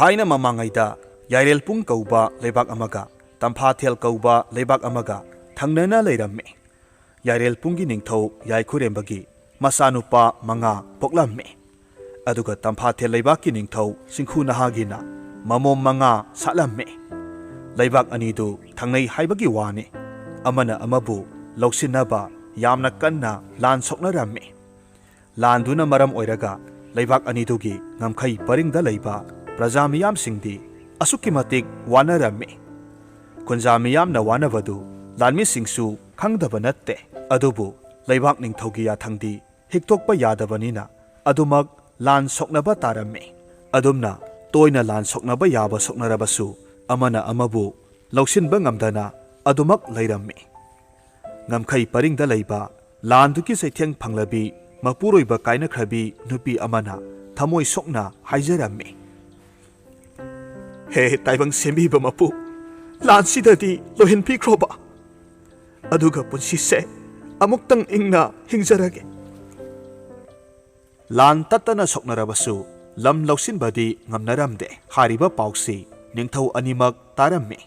Thaina mamangaida Yairel Pung Kauba Lebak Amaga, Tamphathel Kauba Lebak Amaga, Thangnana Leiramme. Yairel Pungi Ningtho Yaikurembagi, Masanupa Manga Poklamme. Aduga Tamphathel Lebaki Ningtho Singkhu Nahagina, Mamom Manga Salamme. Lebak Anidu Thangnai Haibagi Wani, Amana Amabu, Loksinaba, Yamna Kanna, Lan Soknaramme. Landuna Maram Oiraga, Lebak Anidugi, Namkai Paringda Leba, Prajamiyam Singdi, Asukimatik Wanarame. Kunjamiyam na Wanavadu, Lanmi Singsu, Kangdabanate, Adubu, Lebak Ningthogia Thangdi, Hiktokpa Yadabanina, Adumag, Lan Soknaba Tarame. Adumna, Toina Lan Soknaba Yaba Soknarabasu, Amana Amabu, Loksin Bangamdana, Adumak Lairame. Namkai Paringda Leba, Landuki Satyang Panglabi, Mapuroiba Kaina Krabi, Nupi Amana, Tamoi Sokna, Haijarame. He Taibang Semi Bamapu, Lansi Dadi, Lohin Pikroba. Aduga Punsi Se, Amuktang Ingna, Hingzarage. Lan Tatana Soknarabasu, Lam Loksin Badi, Ngamnaramde, Hariba Pausi, Ningtho Animak Tarame.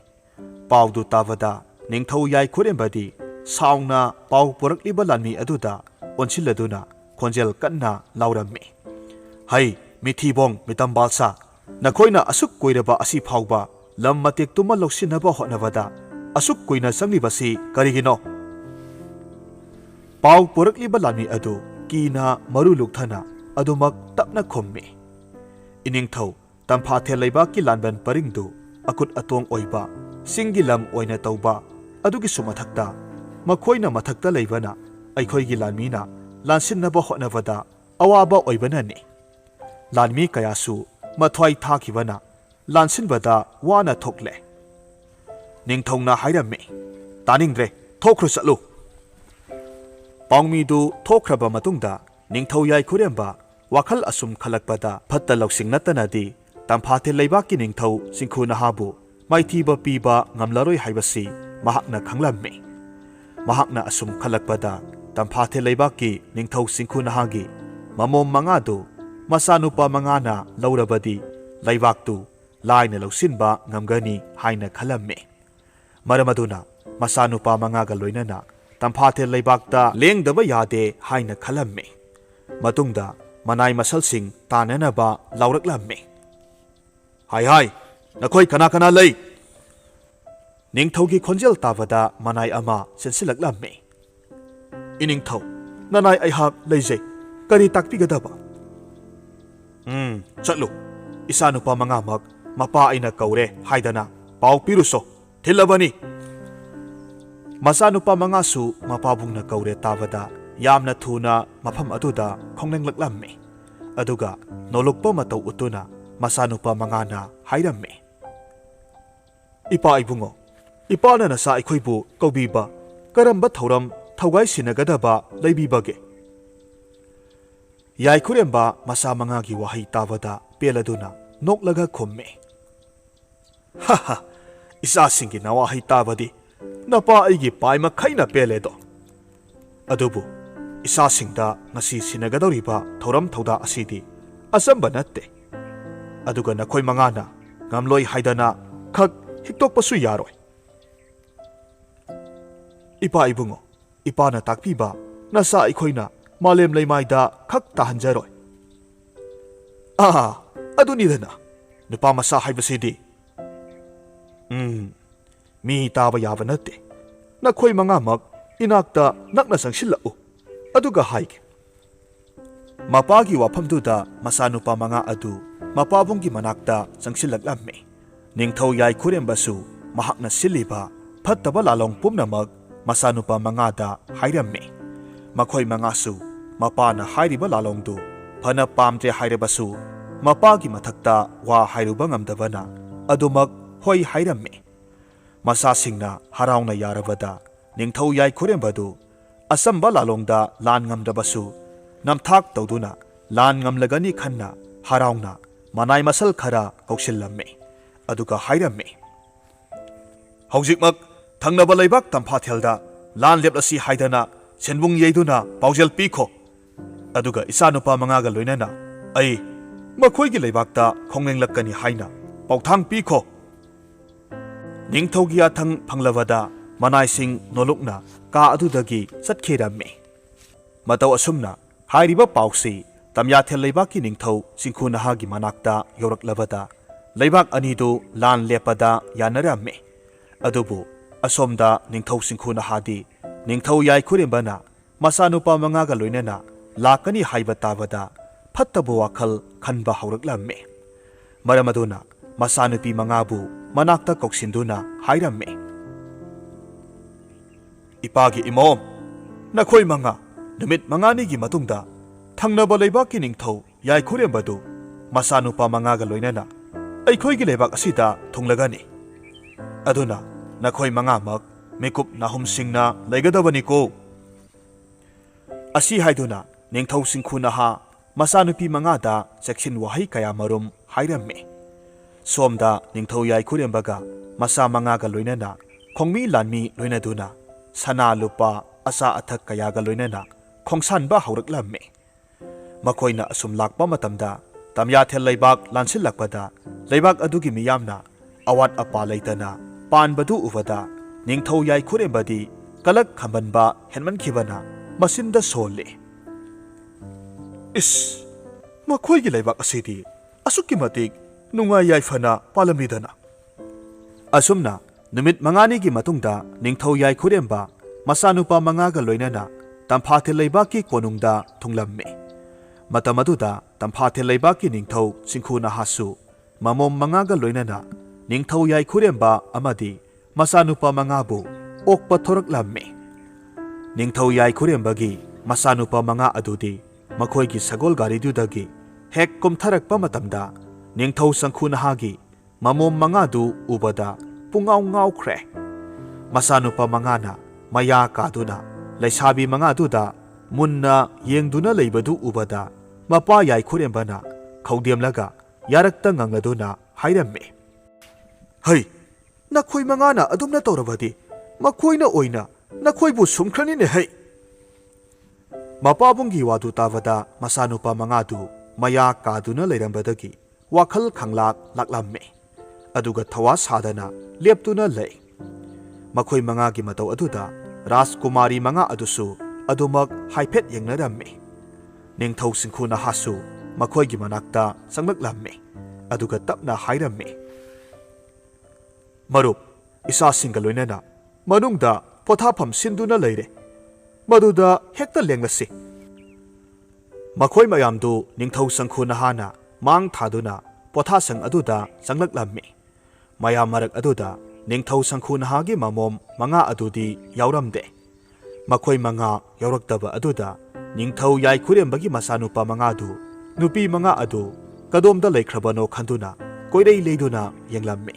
Paudu Tavada, Ningtho Yai Kurembadi, Sauna, Pau Purak Ibalani Aduda, Onchiladuna, Konjel Kanna, Laurame. Hai, Mitibong, Mitambalsa. Nakoina asuk koiraba asi phauba lam matek tuma loksinaba hotnavada asuk koina sanglibasi karigino pau porakliba lami adu kina maru lukthana adumak tapna khomme iningthau Tamphathel Leibaki lanban paringdu akut atong oiba singilam oina tauba adugi sumathakta makhoina mathakta leibana aikhoigi lanmina lansinnaba hotnavada awaba oibanani lanmi kayasu Mathwai Thakibana, Lansinbada, Wana Tokle. Ningthongna Hairame, Taningre, Tokrasalu. Pongmidu Tokraba Matungda, Ningtho Yai Kuremba, Wakal Asum Kalakbada, Patta Loksing Natanadi, Tamphathel Leibaki Ningtho, Singkhu Nahabu, Maitiba Piba, Ngamlaroi Haibasi, Mahakna Kanglame. Mahakna Asum Kalakbada, Tamphathel Leibaki, Ningtho Singkhu Nahagi, Mamom Mangadu, Masanupa Mangana, Laurabadi, Laivaktu, Laina Losinba, Ngamgani, Haina Kalame. Maramaduna, Masanupa Mangaga Loinana, Tamphathel Leibakta, Leng Daba Yade, Haina Kalame. Matungda, Manai Masalsing, Tananaba, Lauraklame. Hai, Nakoi Kanakana Lay. Ningthogi Konjel Tavada, Manai Ama, Sensilaklame. Iningtho, Nanai Ahab, Laze, Kari Takpigadaba. Chatlu, Isanupa Mangamag, Mapa Aina Kaure, Haidana, Pau Piruso, Tilabani. Masanupa Mangasu, Mapabung na Kaure Tavada, Yamna Tuna, Mapam Aduda, Kongneng Laklame. Aduga, Nolokpa Mataw Utuna, Masanupa Mangana, Haidame. Ipa Ibungo, Ipana na sa Ikoibu, Kaubiba, Karamba Tauram, Tawai Sinagadaba, Laibibage. Yai Kuremba Masa Mangagi Wahi Tavada Peladuna Noklaga Komme. Haha, Isa Singi Nawahi Tavadi Napa Igi Paima Kaina Peledo. Adubu, Isa Singda Nasi Sinagadoriba Toram Tauda Asidi Asamba Natte. Aduga Nakoi Mangana Ngamloi Haidana Kak Hiktok Pasu Yaroi. Ipa Ibungo, Ipana Takpiba Nasa Ikoina Malem Leimaida Kak Tahanjaroi. Adunidana, Nupa Masa Haibasidi. Mi Taba Yavanate. Nakoi Mangamak, Inakta Naknasang Shilau. Aduga Haik. Mapagi Wapamduda, Masanupa Manga Adu, Mapabungi Manakta, Sangsilaklame. Ningtho Yai Kurembasu, Mahakna Siliba, Pataba Lalong Pumnamag, Masanupa Mangada, Hairame. Makoi Mangasu, Mapana Hairiba Lalongdu, Pana Pamtre Hairabasu, Mapagi Matakta, Wa Hairubangam Davana, Adumak, Hoi Hairame. Masasingna, Harauna Yaravada, Ningtho Yai Kurembadu, Asamba Lalongda, Langam Dabasu, Namtak Dauduna, Langam Lagani Kanna, Harauna, Manai Masal Kara, Kokshilame, Aduka Hairame. Haujikmak, Tangnaba Leibak Tamphathelda, Lan Leplasi Haidana, Senbung Yeduna, Paujel Piko. Aduga Isanupa Mangaga Loinana, Ay, Makoigi Leibakta, Kongleng Lakani Haina, ꯄꯥꯎꯊꯥꯡ ꯄꯤꯈꯣ ꯅꯤꯡꯊꯧꯒꯤ ꯌꯥꯊꯪ ꯐꯪꯂꯕꯗ ꯃꯅꯥꯏꯁꯤꯡ ꯅꯣꯂꯨꯛꯅ ꯀꯥ ꯑꯗꯨꯗꯒꯤ ꯆꯠꯈꯤꯔꯝꯃꯤ ꯃꯇꯧ ꯑꯁꯨꯝꯅ ꯍꯥꯏꯔꯤꯕ ꯄꯥꯎꯁꯤ ꯇꯝꯌꯥꯊꯦꯜ ꯂꯩꯕꯥꯛꯀꯤ ꯅꯤꯡꯊꯧ ꯁꯤꯡꯈꯨ ꯅꯥꯍꯥꯒꯤ ꯃꯅꯥꯛꯇ ꯌꯧꯔꯛꯂꯕꯗ ꯂꯩꯕꯥꯛ ꯑꯅꯤꯗꯨ ꯂꯥꯟ ꯂꯦꯞꯄꯗ ꯌꯥꯅꯔꯝꯃꯤ ꯑꯗꯨꯕꯨ ꯑꯁꯣꯝꯗ ꯅꯤꯡꯊꯧ ꯁꯤꯡꯈꯨ ꯅꯥꯍꯥꯗꯤ ꯅꯤꯡꯊꯧ ꯌꯥꯏꯈꯨꯔꯦꯝꯕꯅ ꯃꯆꯥꯅꯨꯄꯥ ꯃꯉꯥꯒ ꯂꯣꯏꯅꯅ ꯂꯥꯛꯀꯅꯤ ꯍꯥꯏꯕ ꯇꯥꯕꯗ ꯐꯠꯇꯕ ꯋꯥꯈꯜ ꯈꯟꯕ ꯍꯧꯔꯛꯂꯝꯃꯤ ꯃꯔꯝ ꯑꯗꯨꯅ ꯃꯆꯥꯅꯨꯄꯤ ꯃꯉꯥꯕꯨ ꯃꯅꯥꯛꯇ ꯀꯧꯁꯤꯟꯗꯨꯅ ꯍꯥꯏꯔꯝꯃꯤ ꯏꯄꯥꯒꯤ ꯏꯃꯣꯝ ꯅꯈꯣꯏ ꯃꯉꯥ ꯅꯨꯃꯤꯠ ꯃꯉꯥꯅꯤꯒꯤ ꯃꯇꯨꯡꯗ ꯊꯪꯅꯕ ꯂꯩꯕꯥꯛꯀꯤ ꯅꯤꯡꯊꯧ ꯌꯥꯏꯈꯨꯔꯦꯝꯕꯗꯨ ꯃꯆꯥꯅꯨꯄꯥ ꯃꯉꯥꯒ ꯂꯣꯏꯅꯅ ꯑꯩꯈꯣꯏꯒꯤ ꯂꯩꯕꯥꯛ ꯑꯁꯤꯗ ꯊꯨꯡꯂꯒꯅꯤ ꯑꯗꯨꯅ ꯅꯈꯣꯏ ꯃꯉꯥꯃꯛ ꯃꯤꯀꯨꯞ ꯅꯥꯍꯨꯝꯁꯤꯡꯅ ꯂꯩꯒꯗꯕꯅꯤꯀꯣ ꯑꯁꯤ ꯍꯥꯏꯗꯨꯅ ꯅꯤꯡꯊꯧ ꯁꯤꯡꯈꯨ ꯅꯥꯍꯥ ꯃꯆꯥꯅꯨꯄꯤ ꯃꯉꯥꯗ ꯆꯦꯛꯁꯤꯟ ꯋꯥꯍꯩ ꯀꯌꯥꯃꯔꯨꯝ ꯍꯥꯏꯔꯝꯃꯤ ꯁꯣꯝꯗ ꯅꯤꯡꯊꯧ ꯌꯥꯏꯈꯨꯔꯦꯝꯕꯒ ꯃꯆꯥ ꯃꯉꯥꯒ ꯂꯣꯏꯅꯅ ꯈꯣꯡꯃꯤ ꯂꯥꯟꯃꯤ ꯂꯣꯏꯅꯗꯨꯅ ꯁꯅꯥ ꯂꯨꯄꯥ ꯑꯆꯥ ꯑꯊꯛ ꯀꯌꯥꯒ ꯂꯣꯏꯅꯅ ꯈꯣꯡꯁꯥꯟꯕ ꯍꯧꯔꯛꯂꯝꯃꯤ ꯃꯈꯣꯏꯅ ꯑꯁꯨꯝ ꯂꯥꯛꯄ ꯃꯇꯝꯗ ꯇꯝꯌꯥꯊꯦꯜ ꯂꯩꯕꯥꯛ ꯂꯥꯟꯁꯤꯜꯂꯛꯄꯗ ꯂꯩꯕꯥꯛ ꯑꯗꯨꯒꯤ ꯃꯤꯌꯥꯝꯅ ꯑꯋꯥꯠ ꯑꯄꯥ ꯂꯩꯇꯅ ꯄꯥꯟꯕꯗꯨ ꯎꯕꯗ ꯅꯤꯡꯊꯧ ꯌꯥꯏꯈꯨꯔꯦꯝꯕꯗꯤ ꯀꯂꯛ ꯈꯝꯕꯟꯕ ꯍꯦꯟꯃꯟꯈꯤꯕꯅ ꯃꯆꯤꯟꯗ ꯁꯣꯜꯂꯤ ꯏꯁ ꯃꯈꯣꯏꯒꯤ ꯂꯩꯕꯥꯛ ꯑꯁꯤꯗꯤ ꯑꯁꯨꯛꯀꯤ ꯃꯇꯤꯛ ꯅꯨꯡꯉꯥꯏ ꯌꯥꯏꯐꯅ ꯄꯥꯜꯂꯝꯃꯤꯗꯅ ꯑꯁꯨꯝꯅ ꯅꯨꯃꯤꯠ ꯃꯉꯥꯅꯤꯒꯤ ꯃꯇꯨꯡꯗ ꯅꯤꯡꯊꯧ ꯌꯥꯏꯈꯨꯔꯦꯝꯕ ꯃꯆꯥꯅꯨꯄꯥ ꯃꯉꯥꯒ ꯂꯣꯏꯅꯅ ꯇꯝꯐꯥꯊꯦꯜ ꯂꯩꯕꯥꯛꯀꯤ ꯀꯣꯅꯨꯡꯗ ꯊꯨꯡꯂꯝꯃꯤ ꯃꯇꯝ ꯑꯗꯨꯗ ꯇꯝꯐꯥꯊꯦꯜ ꯂꯩꯕꯥꯛꯀꯤ ꯅꯤꯡꯊꯧ ꯁꯤꯡꯈꯨ ꯅꯥꯍꯥꯁꯨ ꯃꯃꯣꯝ ꯃꯉꯥꯒ ꯂꯣꯏꯅꯅ ꯅꯤꯡꯊꯧ ꯌꯥꯏꯈꯨꯔꯦꯝꯕ ꯑꯃꯗꯤ ꯃꯆꯥꯅꯨꯄꯥ ꯃꯉꯥꯕꯨ ꯑꯣꯛꯄ ꯊꯣꯔꯛꯂꯝꯃꯤ ꯅꯤꯡꯊꯧ ꯌꯥꯏꯈꯨꯔꯦꯝꯕꯒꯤ ꯃꯆꯥꯅꯨꯄꯥ ꯃꯉꯥ ꯑꯗꯨꯗꯤ ꯃꯈꯣꯏꯒꯤ ꯁꯒꯣꯜ ꯒꯥꯔꯤꯗꯨꯗꯒꯤ ꯍꯦꯛ ꯀꯨꯝꯊꯔꯛꯄ ꯃꯇꯝꯗ ꯅꯤꯡꯊꯧ ꯁꯤꯡꯈꯨ ꯅꯥꯍꯥꯒꯤ ꯃꯃꯣꯝ ꯃꯉꯥꯗꯨ ꯎꯕꯗ ꯄꯨꯡꯉꯥꯎ ꯉꯥꯎꯈ꯭ꯔꯦ ꯃꯆꯥꯅꯨꯄꯥ ꯃꯉꯥꯅ ꯃꯌꯥ ꯀꯥꯗꯨꯅ ꯂꯩꯁꯥꯕꯤ ꯃꯉꯥꯗꯨꯗ ꯃꯨꯟꯅ ꯌꯦꯡꯗꯨꯅ ꯂꯩꯕꯗꯨ ꯎꯕꯗ ꯃꯄꯥ ꯌꯥꯏꯈꯨꯔꯦꯝꯕꯅ ꯈꯧꯗꯦꯝꯂꯒ ꯌꯥꯔꯛꯇ ꯉꯪꯂꯗꯨꯅ ꯍꯥꯏꯔꯝꯃꯤ ꯍꯩ ꯅꯈꯣꯏ ꯃꯉꯥꯅ ꯑꯗꯨꯝꯅ ꯇꯧꯔꯕꯗꯤ ꯃꯈꯣꯏꯅ ꯑꯣꯏꯅ ꯅꯈꯣꯏꯕꯨ ꯁꯨꯝꯈ꯭ꯔꯅꯤꯅꯦ ꯍꯩ ꯃꯄꯥꯕꯨꯡꯒꯤ ꯋꯥꯗꯨ ꯇꯥꯕꯗ ꯃꯆꯥꯅꯨꯄꯥ ꯃꯉꯥꯗꯨ ꯃꯌꯥ ꯀꯥꯗꯨꯅ ꯂꯩꯔꯝꯕꯗꯒꯤ ꯋꯥꯈꯜ ꯈꯪꯂꯥꯛ ꯂꯥꯛꯂꯝꯃꯤ ꯑꯗꯨꯒ ꯊꯋꯥ ꯁꯥꯗꯅ ꯂꯦꯞꯇꯨꯅ ꯂꯩ ꯃꯈꯣꯏ ꯃꯉꯥꯒꯤ ꯃꯇꯧ ꯑꯗꯨꯗ ꯔꯥꯖꯀꯨꯃꯥꯔꯤ ꯃꯉꯥ ꯑꯗꯨꯁꯨ ꯑꯗꯨꯃꯛ ꯍꯥꯏꯐꯦꯠ ꯌꯦꯡꯅꯔꯝꯃꯤ ꯅꯤꯡꯊꯧ ꯁꯤꯡꯈꯨ ꯅꯥꯍꯥꯁꯨ ꯃꯈꯣꯏꯒꯤ ꯃꯅꯥꯛꯇ ꯆꯪꯂꯛꯂꯝꯃꯤ ꯑꯗꯨꯒ ꯇꯞꯅ ꯍꯥꯏꯔꯝꯃꯤ ꯃꯔꯨꯞ ꯏꯆꯥꯁꯤꯡꯒ ꯂꯣꯏꯅꯅ ꯃꯅꯨꯡꯗ ꯄꯣꯊꯥꯐꯝ ꯁꯤꯟꯗꯨꯅ ꯂꯩꯔꯦ ꯃꯗꯨꯗ ꯍꯦꯛꯇ ꯂꯦꯡꯂꯁꯤ ꯃꯈꯣꯏ ꯃꯌꯥꯝꯗꯨ ꯅꯤꯡꯊꯧ ꯁꯤꯡꯈꯨ ꯅꯥꯍꯥꯅ ꯃꯥꯡ ꯊꯥꯗꯨꯅ ꯄꯣꯊꯥꯁꯪ ꯑꯗꯨꯗ ꯆꯪꯂꯛꯂꯝꯃꯤ ꯃꯌꯥꯝ ꯃꯔꯛ ꯑꯗꯨꯗ ꯅꯤꯡꯊꯧ ꯁꯤꯡꯈꯨ ꯅꯥꯍꯥꯒꯤ ꯃꯃꯣꯝ ꯃꯉꯥ ꯑꯗꯨꯗꯤ ꯌꯥꯎꯔꯝꯗꯦ ꯃꯈꯣꯏ ꯃꯉꯥ ꯌꯥꯎꯔꯛꯇꯕ ꯑꯗꯨꯗ ꯅꯤꯡꯊꯧ ꯌꯥꯏꯈꯨꯔꯦꯝꯕꯒꯤ ꯃꯆꯥꯅꯨꯄꯥ ꯃꯉꯥꯗꯨ ꯅꯨꯄꯤ ꯃꯉꯥ ꯑꯗꯨ ꯀꯗꯣꯝꯗ ꯂꯩꯈ꯭ꯔꯕꯅꯣ ꯈꯟꯗꯨꯅ ꯀꯣꯏꯔꯩ ꯂꯩꯗꯨꯅ ꯌꯦꯡꯂꯝꯃꯤ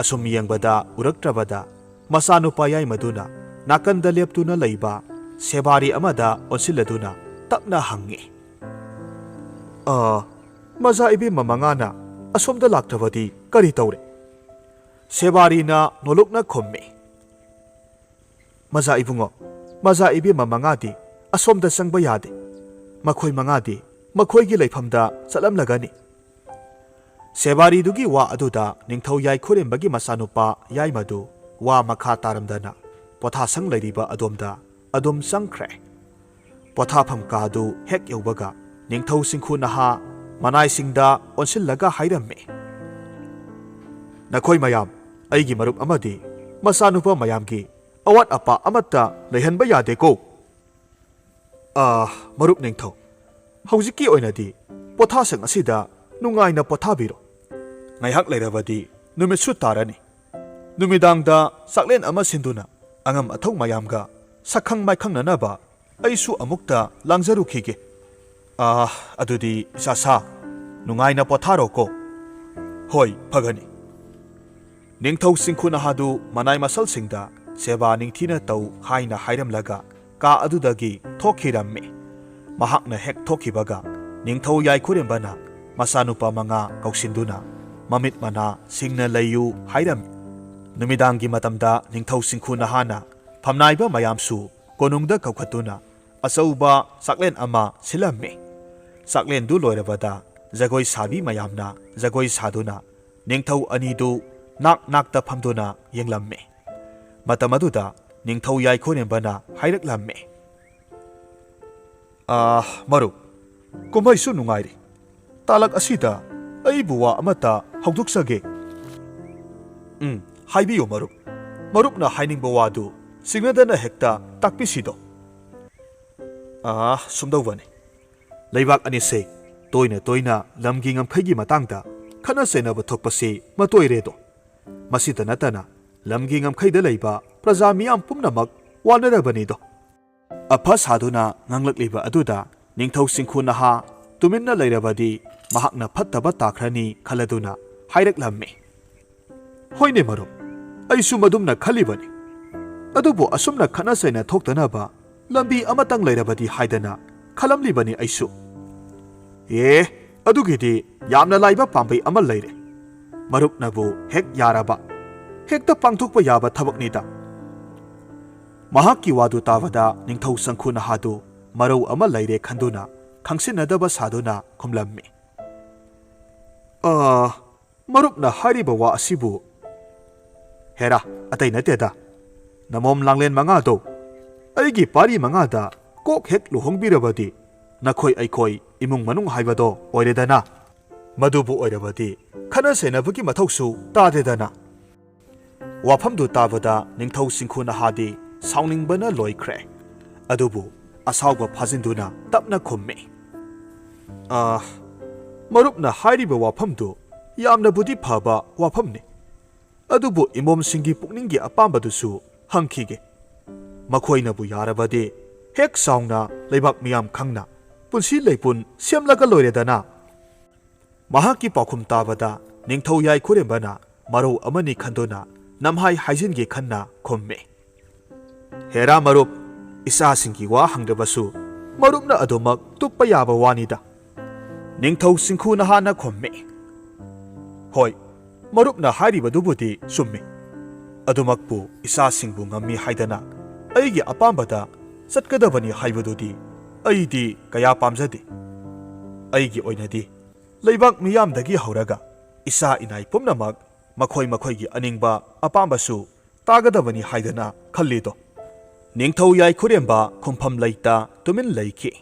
ꯑꯁꯨꯝ ꯌꯦꯡꯕꯗ ꯎꯔꯛꯇ꯭ꯔꯕꯗ ꯃꯆꯥꯅꯨꯄꯥ ꯌꯥꯏꯃꯗꯨꯅ ꯅꯥꯀꯟꯗ ꯂꯦꯞꯇꯨꯅ ꯂꯩꯕ ꯁꯦꯕꯥꯔꯤ ꯑꯃꯗ ꯑꯣꯟꯁꯤꯜꯂꯗꯨꯅ ꯇꯞꯅ ꯍꯪꯉꯤ ꯃꯆꯥ ꯏꯕꯦꯝꯃ ꯃꯉꯥꯅ ꯑꯁꯣꯝꯗ ꯂꯥꯛꯇ꯭ꯔꯕꯗꯤ ꯀꯔꯤ ꯇꯧꯔꯦ ꯁꯦꯕꯥꯔꯤꯅ ꯅꯣꯂꯨꯛꯅ ꯈꯨꯝꯃꯤ ꯃꯆꯥ ꯏꯕꯨꯡꯉꯣ ꯃꯆꯥ ꯏꯕꯦꯝꯃ ꯃꯉꯥꯗꯤ ꯑꯁꯣꯝꯗ ꯆꯪꯕ ꯌꯥꯗꯦ ꯃꯈꯣꯏ ꯃꯉꯥꯗꯤ ꯃꯈꯣꯏꯒꯤ ꯂꯩꯐꯝꯗ ꯆꯠꯂꯝꯂꯒꯅꯤ ꯁꯦꯕꯥꯔꯤꯗꯨꯒꯤ ꯋꯥ ꯑꯗꯨꯗ ꯅꯤꯡꯊꯧ ꯌꯥꯏꯈꯨꯔꯦꯝꯕꯒꯤ ꯃꯆꯥꯅꯨꯄꯥ ꯌꯥꯏꯃꯗꯨ ꯋꯥ ꯃꯈꯥ ꯇꯥꯔꯝꯗꯅ ꯄꯣꯊꯥꯁꯪ ꯂꯩꯔꯤꯕ ꯑꯗꯣꯝꯗ ꯑꯗꯨꯝ ꯆꯪꯈ꯭ꯔꯦ ꯄꯣꯊꯥꯐꯝ ꯀꯥꯗꯨ ꯍꯦꯛ ꯌꯧꯕꯒ ꯅꯤꯡꯊꯧ ꯁꯤꯡꯈꯨ ꯅꯥꯍꯥ ꯃꯅꯥꯏꯁꯤꯡꯗ ꯑꯣꯟꯁꯤꯜꯂꯒ ꯍꯥꯏꯔꯝꯃꯤ ꯅꯈꯣꯏ ꯃꯌꯥꯝ ꯑꯩꯒꯤ ꯃꯔꯨꯞ ꯑꯃꯗꯤ ꯃꯆꯥꯅꯨꯄꯥ ꯃꯌꯥꯝꯒꯤ ꯑꯋꯥꯠ ꯑꯄꯥ ꯑꯃꯠꯇ ꯂꯩꯍꯟꯕ ꯌꯥꯗꯦꯀꯣ ꯃꯔꯨꯞ ꯅꯤꯡꯊꯧ ꯍꯧꯖꯤꯛꯀꯤ ꯑꯣꯏꯅꯗꯤ ꯄꯣꯊꯥꯁꯪ ꯑꯁꯤꯗ ꯅꯨꯡꯉꯥꯏꯅ ꯄꯣꯊꯥꯕꯤꯔꯣ ꯉꯥꯏꯍꯥꯛ ꯂꯩꯔꯕꯗꯤ ꯅꯨꯃꯤꯠꯁꯨ ꯇꯥꯔꯅꯤ ꯅꯨꯃꯤꯗꯥꯡꯗ ꯆꯥꯛꯂꯦꯟ ꯑꯃ ꯁꯤꯟꯗꯨꯅ ꯑꯉꯝ ꯑꯊꯧ ꯃꯌꯥꯝꯒ ꯁꯛꯈꯪ ꯃꯥꯏꯈꯪꯅꯅꯕ ꯑꯩꯁꯨ ꯑꯃꯨꯛꯇ ꯂꯥꯡꯖꯔꯨꯈꯤꯒꯦ ꯑꯗꯨꯗꯤ ꯏꯆꯥꯁꯥ ꯅꯨꯡꯉꯥꯏꯅ ꯄꯣꯊꯥꯔꯣꯀꯣ ꯍꯣꯏ ꯐꯒꯅꯤ ꯅꯤꯡꯊꯧ ꯁꯤꯡꯈꯨ ꯅꯥꯍꯥꯗꯨ ꯃꯅꯥꯏ ꯃꯁꯜꯁꯤꯡꯗ ꯁꯦꯕꯥ ꯅꯤꯡꯊꯤꯅ ꯇꯧ ꯍꯥꯏꯅ ꯍꯥꯏꯔꯝꯂꯒ ꯀꯥ ꯑꯗꯨꯗꯒꯤ ꯊꯣꯛꯈꯤꯔꯝꯃꯤ ꯃꯍꯥꯛꯅ ꯍꯦꯛ ꯊꯣꯛꯈꯤꯕꯒ ꯅꯤꯡꯊꯧ ꯌꯥꯏꯈꯨꯔꯦꯝꯕꯅ ꯃꯆꯥꯅꯨꯄꯥ ꯃꯉꯥ ꯀꯧꯁꯤꯟꯗꯨꯅ ꯃꯃꯤꯠ ꯃꯅꯥ ꯁꯤꯡꯅ ꯂꯩꯌꯨ ꯍꯥꯏꯔꯝꯃꯤ ꯅꯨꯃꯤꯗꯥꯡꯒꯤ ꯃꯇꯝꯗ ꯅꯤꯡꯊꯧ ꯁꯤꯡꯈꯨ ꯅꯥꯍꯥꯅ ꯐꯝꯅꯥꯏꯕ ꯃꯌꯥꯝꯁꯨ ꯀꯣꯅꯨꯡꯗ ꯀꯧꯈꯠꯇꯨꯅ ꯑꯆꯧꯕ ꯆꯥꯛꯂꯦꯟ ꯑꯃ ꯁꯤꯜꯂꯝꯃꯤ ꯆꯥꯛꯂꯦꯟꯗꯨ ꯂꯣꯏꯔꯕꯗ ꯖꯒꯣꯏ ꯁꯥꯕꯤ ꯃꯌꯥꯝꯅ ꯖꯒꯣꯏ ꯁꯥꯗꯨꯅ ꯅꯤꯡꯊꯧ ꯑꯅꯤꯗꯨ ꯅꯥꯛ ꯅꯥꯛꯇ ꯐꯝꯗꯨꯅ ꯌꯦꯡꯂꯝꯃꯤ꯫ ꯃꯇꯝ ꯑꯗꯨꯗ ꯅꯤꯡꯊꯧ ꯌꯥꯏꯈꯣꯔꯦꯝꯕꯅ ꯍꯥꯏꯔꯛꯂꯝꯃꯤ, ꯃꯔꯨꯞ, ꯀꯨꯝꯍꯩꯁꯨ ꯅꯨꯡꯉꯥꯏꯔꯤ꯫ ꯇꯥꯂꯛ ꯑꯁꯤꯗ ꯑꯩꯕꯨ ꯋꯥ ꯑꯃꯠꯇ ꯍꯧꯗꯣꯛꯆꯒꯦ꯫ ꯍꯥꯏꯕꯤꯌꯨ ꯃꯔꯨꯞ, ꯃꯔꯨꯞꯅ ꯍꯥꯏꯅꯤꯡꯕ ꯋꯥꯗꯨ ꯁꯤꯡꯅꯗꯅ ꯍꯦꯛꯇ ꯇꯥꯛꯄꯤꯁꯤꯗꯣ꯫ ꯁꯨꯝꯗꯧꯕꯅꯤ, ꯂꯩꯕꯥꯛ ꯑꯅꯤꯁꯦ ꯇꯣꯏꯅ ꯇꯣꯏꯅ ꯂꯝꯒꯤ ꯉꯝꯈꯩꯒꯤ ꯃꯇꯥꯡꯗ ꯈꯠꯅ ꯆꯩꯅꯕ ꯊꯣꯛꯄꯁꯤ ꯃꯇꯣꯏꯔꯦꯗꯣ꯫ ꯃꯁꯤꯇ ꯅꯠꯇꯅ ꯂꯝꯒꯤ ꯉꯝꯈꯩꯗ ꯂꯩꯕ ꯄ꯭ꯔꯖꯥ ꯃꯤꯌꯥꯝ ꯄꯨꯝꯅꯃꯛ ꯋꯥꯅꯔꯕꯅꯤꯗꯣ꯫ ꯑꯐ ꯁꯥꯗꯨꯅ ꯉꯥꯡꯂꯛꯂꯤꯕ ꯑꯗꯨꯗ ꯅꯤꯡꯊꯧ ꯁꯤꯡꯈꯨ ꯅꯍꯥ ꯇꯨꯃꯤꯟꯅ ꯂꯩꯔꯕꯗꯤ ꯃꯍꯥꯛꯅ ꯐꯠꯇꯕ ꯇꯥꯈ꯭ꯔꯅꯤ ꯈꯜꯂꯗꯨꯅ ꯍꯥꯏꯔꯛꯂꯝꯃꯤ, ꯍꯣꯏꯅꯦ ꯃꯔꯨꯞ, ꯑꯩꯁꯨ ꯃꯗꯨꯝꯅ ꯈꯜꯂꯤꯕꯅꯤ꯫ ꯑꯗꯨꯕꯨ ꯑꯁꯨꯝꯅ ꯈꯠꯅ ꯆꯩꯅ ꯊꯣꯛꯇꯅꯕ ꯂꯝꯕꯤ ꯑꯃꯇꯪ ꯂꯩꯔꯕꯗꯤ ꯍꯥꯏꯗꯅ ꯈꯜꯂꯝꯂꯤꯕꯅꯤ ꯑꯩꯁꯨ꯫ ꯑꯗꯨꯒꯤꯗꯤ ꯌꯥꯝꯅ ꯂꯥꯏꯕ ꯄꯥꯝꯕꯩ ꯑꯃ ꯂꯩꯔꯦ꯫ ꯃꯔꯨꯞꯅꯕꯨ ꯍꯦꯛ ꯌꯥꯔꯕ ꯍꯦꯛꯇ ꯄꯥꯡꯊꯣꯛꯄ ꯌꯥꯕ ꯊꯕꯛꯅꯤꯗ꯫ ꯃꯍꯥꯛꯀꯤ ꯋꯥꯗꯨ ꯇꯥꯕꯗ ꯅꯤꯡꯊꯧ ꯁꯪꯈꯨ ꯅꯍꯥꯗꯨ ꯃꯔꯧ ꯑꯃ ꯂꯩꯔꯦ ꯈꯟꯗꯨꯅ ꯈꯪꯁꯤꯟꯅꯗꯕ ꯁꯥꯗꯨꯅ ꯈꯨꯝꯂꯝꯃꯤ, ꯃꯔꯨꯞꯅ ꯍꯥꯏꯔꯤꯕ ꯋꯥ ꯑꯁꯤꯕꯨ ꯍꯦꯔꯥ ꯑꯇꯩ ꯅꯠꯇꯦꯗ, ꯅꯃꯣꯝ ꯂꯥꯡꯂꯦꯟ ꯃꯉꯥꯗꯣ ꯑꯩꯒꯤ ꯄꯥꯔꯤ ꯃꯉꯥꯗ ꯀꯣꯛ ꯍꯦꯛ ꯂꯨꯍꯣꯡꯕꯤꯔꯕꯗꯤ ꯅꯈꯣꯏ ꯑꯩꯈꯣꯏ ꯏꯃꯨꯡ ꯃꯅꯨꯡ ꯍꯥꯏꯕꯗꯣ ꯑꯣꯏꯔꯦꯗꯅ꯫ ꯃꯗꯨꯕꯨ ꯑꯣꯏꯔꯕꯗꯤ ꯈꯠꯅ ꯆꯩꯅꯕꯒꯤ ꯃꯊꯧꯁꯨ ꯇꯥꯗꯦꯗꯅ꯫ ꯋꯥꯐꯝꯗꯨ ꯇꯥꯕꯗ ꯅꯤꯡꯊꯧ ꯁꯤꯡꯈꯨ ꯅꯍꯥꯗꯤ ꯁꯥꯎꯅꯤꯡꯕꯅ ꯂꯣꯏꯈ꯭ꯔꯦ꯫ ꯑꯗꯨꯕꯨ ꯑꯁꯥꯎꯕ ꯐꯥꯖꯤꯟꯗꯨꯅ ꯇꯞꯅ ꯈꯨꯝꯃꯤ, ꯃꯔꯨꯞꯅ ꯍꯥꯏꯔꯤꯕ ꯋꯥꯐꯝꯗꯨ ꯌꯥꯝꯅꯕꯨꯗꯤ ꯐꯕ ꯋꯥꯐꯝꯅꯤ꯫ ꯑꯗꯨꯕꯨ ꯏꯃꯣꯝꯁꯤꯡꯒꯤ ꯄꯨꯛꯅꯤꯡꯒꯤ ꯑꯄꯥꯝꯕꯗꯨꯁꯨ ꯍꯪꯈꯤꯒꯦ꯫ ꯃꯈꯣꯏꯅꯕꯨ ꯌꯥꯔꯕꯗꯤ ꯍꯦꯛ ꯆꯥꯎꯅ ꯂꯩꯕꯥꯛ ꯃꯤꯌꯥꯝ ꯈꯪꯅ ꯄꯨꯟꯁꯤ ꯂꯩꯄꯨꯟ ꯁꯦꯝꯂꯒ ꯂꯣꯏꯔꯦꯗꯅ꯫ ꯃꯍꯥꯛꯀꯤ ꯄꯥꯎꯈꯨꯝ ꯇꯥꯕꯗ ꯅꯤꯡꯊꯧ ꯌꯥꯏꯈꯣꯔꯦꯝꯕꯅ ꯃꯔꯧ ꯑꯃꯅꯤ ꯈꯟꯗꯨꯅ ꯅꯝꯍꯥꯏ ꯍꯥꯏꯖꯤꯟꯒꯦ ꯈꯟꯅ ꯈꯨꯝꯃꯤ, ꯍꯦꯔꯥ ꯃꯔꯨꯞ, ꯏꯆꯥꯁꯤꯡꯒꯤ ꯋꯥ ꯍꯪꯗ꯭ꯔꯕꯁꯨ ꯃꯔꯨꯞꯅ ꯑꯗꯨꯃꯛ ꯇꯨꯞꯄ ꯌꯥꯕ ꯋꯥꯅꯤꯗ꯫ ꯅꯤꯡꯊꯧ ꯁꯤꯡꯈꯨ ꯅꯍꯥꯅ ꯈꯨꯝꯃꯤ, ꯍꯣꯏ, ꯃꯔꯨꯞꯅ ꯍꯥꯏꯔꯤꯕꯗꯨꯕꯨꯗꯤ ꯆꯨꯝꯃꯤ꯫ ꯑꯗꯨꯃꯛꯄꯨ ꯏꯆꯥꯁꯤꯡꯕꯨ ꯉꯝꯃꯤ ꯍꯥꯏꯗꯅ ꯑꯩꯒꯤ ꯑꯄꯥꯝꯕꯗ ꯆꯠꯀꯗꯕꯅꯤ ꯍꯥꯏꯕꯗꯨꯗꯤ ꯑꯩꯗꯤ ꯀꯌꯥ ꯄꯥꯝꯖꯗꯦ꯫ ꯑꯩꯒꯤ ꯑꯣꯏꯅꯗꯤ ꯂꯩꯕꯥꯛ ꯃꯤꯌꯥꯝꯗꯒꯤ ꯍꯧꯔꯒ ꯏꯆꯥ ꯏꯅꯥꯏ ꯄꯨꯝꯅꯃꯛ ꯃꯈꯣꯏ ꯃꯈꯣꯏꯒꯤ ꯑꯅꯤꯡꯕ ꯑꯄꯥꯝꯕꯁꯨ ꯇꯥꯒꯗꯕꯅꯤ ꯍꯥꯏꯗꯅ ꯈꯜꯂꯤꯗꯣ꯫ ꯅꯤꯡꯊꯧ ꯌꯥꯏꯈꯣꯔꯦꯝꯕ ꯈꯨꯝꯐꯝ ꯂꯩꯇ ꯇꯨꯃꯤꯟ ꯂꯩꯈꯤ꯫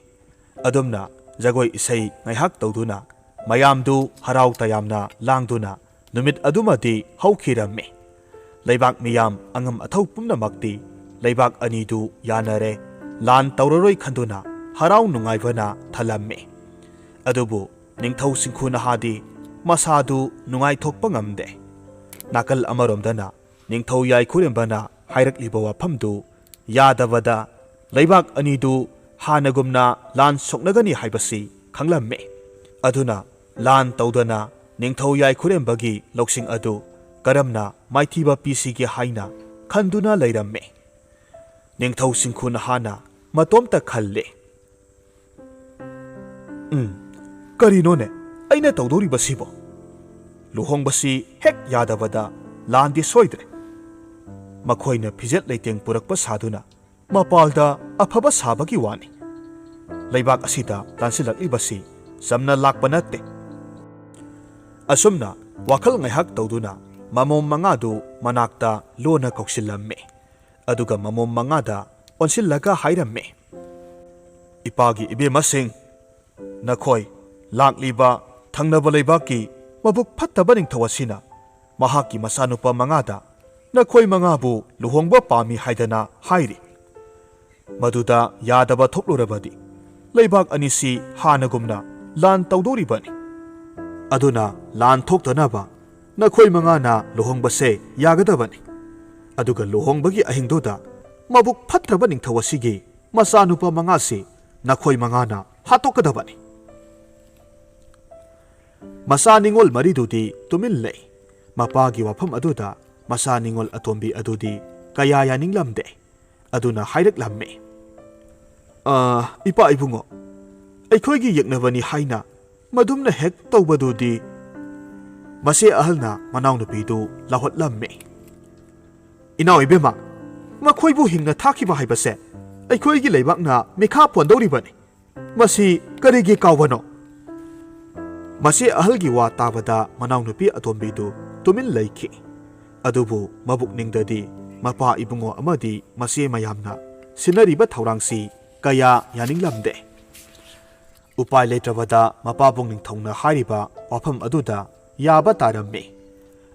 ꯑꯗꯨꯝꯅ ꯖꯒꯣꯏ ꯏꯁꯩ ꯉꯥꯏꯍꯥꯛ ꯇꯧꯗꯨꯅ ꯃꯌꯥꯝꯗꯨ ꯍꯔꯥꯎ ꯇꯌꯥꯝꯅ ꯂꯥꯡꯗꯨꯅ ꯅꯨꯃꯤꯠ ꯑꯗꯨꯃꯗꯤ ꯍꯧꯈꯤꯔꯝꯃꯤ꯫ ꯂꯩꯕꯥꯛ ꯃꯤꯌꯥꯝ ꯑꯉꯝ ꯑꯊꯧ ꯄꯨꯝꯅꯃꯛꯇꯤ ꯂꯩꯕꯥꯛ ꯑꯅꯤꯗꯨ ꯌꯥꯅꯔꯦ, ꯂꯥꯟ ꯇꯧꯔꯔꯣꯏ ꯈꯟꯗꯨꯅ ꯍꯔꯥꯎ ꯅꯨꯡꯉꯥꯏꯕꯅ ꯊꯜꯂꯝꯃꯤ꯫ ꯑꯗꯨꯕꯨ ꯅꯤꯡꯊꯧ ꯁꯤꯡꯈꯨ ꯅꯍꯥꯗꯤ ꯃꯁꯥꯗꯨ ꯅꯨꯡꯉꯥꯏꯊꯣꯛꯄ ꯉꯝꯗꯦ꯫ ꯅꯥꯀꯜ ꯑꯃꯔꯣꯝꯗꯅ ꯅꯤꯡꯊꯧ ꯌꯥꯏꯈꯣꯔꯦꯝꯕꯅ ꯍꯥꯏꯔꯛꯂꯤꯕ ꯋꯥꯐꯝꯗꯨ ꯌꯥꯗꯕꯗ ꯂꯩꯕꯥꯛ ꯑꯅꯤꯗꯨ ꯍꯥꯟꯅꯒꯨꯝꯅ ꯂꯥꯟ ꯁꯣꯛꯅꯒꯅꯤ ꯍꯥꯏꯕꯁꯤ ꯈꯪꯂꯝꯃꯤ꯫ ꯑꯗꯨꯅ ꯂꯥꯟ ꯇꯧꯗꯅ ꯅꯤꯡꯊꯧ ꯌꯥꯏꯈꯣꯔꯦꯝꯕꯒꯤ ꯂꯧꯁꯤꯡ ꯑꯗꯨ ꯀꯔꯝꯅ ꯃꯥꯏꯊꯤꯕ ꯄꯤꯁꯤꯒꯦ ꯍꯥꯏꯅ ꯈꯟꯗꯨꯅ ꯂꯩꯔꯝꯃꯤ꯫ ꯅꯤꯡꯊꯧ ꯁꯤꯡꯈꯨ ꯅꯍꯥꯅ ꯃꯇꯣꯝꯇ ꯈꯜꯂꯤ, ꯀꯔꯤꯅꯣꯅꯦ ꯑꯩꯅ ꯇꯧꯗꯧꯔꯤꯕꯁꯤꯕꯣ? ꯂꯨꯍꯣꯡꯕꯁꯤ ꯍꯦꯛ ꯌꯥꯗꯕꯗ ꯂꯥꯟꯗꯤ ꯁꯣꯏꯗ꯭ꯔꯦ꯫ ꯃꯈꯣꯏꯅ ꯐꯤꯖꯦꯠ ꯂꯩꯇꯦꯡ ꯄꯨꯔꯛꯄ ꯁꯥꯗꯨꯅ ꯃꯄꯥꯜꯗ ꯑꯐꯕ ꯁꯥꯕꯒꯤ ꯋꯥꯅꯤ꯫ ꯂꯩꯕꯥꯛ ꯑꯁꯤꯗ ꯂꯥꯟꯁꯤꯜꯂꯛꯂꯤꯕꯁꯤ ꯆꯝꯅ ꯂꯥꯛꯄ ꯅꯠꯇꯦ꯫ ꯑꯁꯨꯝꯅ ꯋꯥꯈꯜ ꯉꯥꯏꯍꯥꯛ ꯇꯧꯗꯨꯅ ꯃꯃꯣꯝ ꯃꯉꯥꯗꯨ ꯃꯅꯥꯛꯇ ꯂꯣꯟꯅ ꯀꯧꯁꯤꯜꯂꯝꯃꯤ꯫ ꯑꯗꯨꯒ ꯃꯃꯣꯝ ꯃꯉꯥꯗ ꯑꯣꯟꯁꯤꯜꯂꯒ ꯍꯥꯏꯔꯝꯃꯤ, ꯏꯄꯥꯒꯤ ꯏꯕꯦꯝꯃꯁꯤꯡ, ꯅꯈꯣꯏ ꯂꯥꯛꯂꯤꯕ ꯊꯪꯅꯕ ꯂꯩꯕꯥꯛꯀꯤ ꯃꯕꯨꯛ ꯐꯠꯇꯕ ꯅꯤꯡꯊꯧ ꯑꯁꯤꯅ ꯃꯍꯥꯛꯀꯤ ꯃꯆꯥꯅꯨꯄꯥ ꯃꯉꯥꯗ ꯅꯈꯣꯏ ꯃꯉꯥꯕꯨ ꯂꯨꯍꯣꯡꯕ ꯄꯥꯝꯃꯤ ꯍꯥꯏꯗꯅ ꯍꯥꯏꯔꯤ꯫ ꯃꯗꯨꯗ ꯌꯥꯗꯕ ꯊꯣꯛꯂꯨꯔꯕꯗꯤ ꯂꯩꯕꯥꯛ ꯑꯅꯤꯁꯤ ꯍꯥꯟꯅꯒꯨꯝꯅ ꯂꯥꯟ ꯇꯧꯗꯧꯔꯤꯕꯅꯤ꯫ ꯑꯗꯨꯅ ꯂꯥꯟ ꯊꯣꯛꯇꯅꯕ ꯅꯈꯣꯏ ꯃꯉꯥꯅ ꯂꯨꯍꯣꯡꯕꯁꯦ ꯌꯥꯒꯗꯕꯅꯤ꯫ ꯑꯗꯨꯒ ꯂꯨꯍꯣꯡꯕꯒꯤ ꯑꯍꯤꯡꯗꯨꯗ ꯃꯕꯨꯛ ꯐꯠꯇꯕ ꯅꯤꯡꯊꯧ ꯑꯁꯤꯒꯤ ꯃꯆꯥꯅꯨꯄꯥ ꯃꯉꯥꯁꯤ ꯅꯈꯣꯏ ꯃꯉꯥꯅ ꯍꯥꯠꯇꯣꯛꯀꯗꯕꯅꯤ꯫ ꯃꯆꯥ ꯅꯤꯡꯉꯣꯜ ꯃꯔꯤꯗꯨꯗꯤ ꯇꯨꯃꯤꯟ ꯂꯩ꯫ ꯃꯄꯥꯒꯤ ꯋꯥꯐꯝ ꯑꯗꯨꯗ ꯃꯆꯥ ꯅꯤꯡꯉꯣꯜ ꯑꯇꯣꯝꯕꯤ ꯑꯗꯨꯗꯤ ꯀꯌꯥ ꯌꯥꯅꯤꯡꯂꯝꯗꯦ꯫ ꯑꯗꯨꯅ ꯍꯥꯏꯔꯛꯂꯝꯃꯤ, ꯏꯄꯥ ꯏꯕꯨꯡꯉꯣ, ꯑꯩꯈꯣꯏꯒꯤ ꯌꯦꯛꯅꯕꯅꯤ ꯍꯥꯏꯅ ꯃꯗꯨꯝꯅ ꯍꯦꯛ ꯇꯧꯕꯗꯨꯗꯤ꯫ ꯃꯆꯦ ꯑꯍꯜꯅ ꯃꯅꯥꯎꯅꯨꯄꯤꯗꯨ ꯂꯥꯎꯍꯠꯂꯝꯃꯤ, ꯏꯅꯥꯎ ꯏꯕꯦꯝꯃ, ꯃꯈꯣꯏꯕꯨ ꯍꯤꯡꯅ ꯊꯥꯈꯤꯕ ꯍꯥꯏꯕꯁꯦ ꯑꯩꯈꯣꯏꯒꯤ ꯂꯩꯕꯥꯛꯅ ꯃꯤꯈꯥ ꯄꯣꯟꯗꯧꯔꯤꯕꯅꯤ꯫ ꯃꯁꯤ ꯀꯔꯤꯒꯤ ꯀꯥꯎꯕꯅꯣ? ꯃꯁꯤ ꯑꯍꯜꯒꯤ ꯋꯥ ꯇꯥꯕꯗ ꯃꯅꯥꯎꯅꯨꯄꯤ ꯑꯇꯣꯝꯕꯤꯗꯨ ꯇꯨꯃꯤꯟ ꯂꯩꯈꯤ꯫ ꯑꯗꯨꯕꯨ ꯃꯕꯨꯛꯅꯤꯡꯗꯗꯤ ꯃꯄꯥ ꯏꯕꯨꯡꯉꯣ ꯑꯃꯗꯤ ꯃꯆꯦ ꯃꯌꯥꯝꯅ ꯁꯤꯟꯅꯔꯤꯕ ꯊꯧꯔꯥꯡꯁꯤ ꯀꯌꯥ ꯌꯥꯅꯤꯡꯂꯝꯗꯦ꯫ ꯎꯄꯥꯏ ꯂꯩꯇ꯭ꯔꯕꯗ ꯃꯄꯥꯕꯨꯡ ꯅꯤꯡꯊꯧꯅ ꯍꯥꯏꯔꯤꯕ ꯋꯥꯐꯝ ꯑꯗꯨꯗ ꯌꯥꯕ ꯇꯥꯔꯝꯃꯤ꯫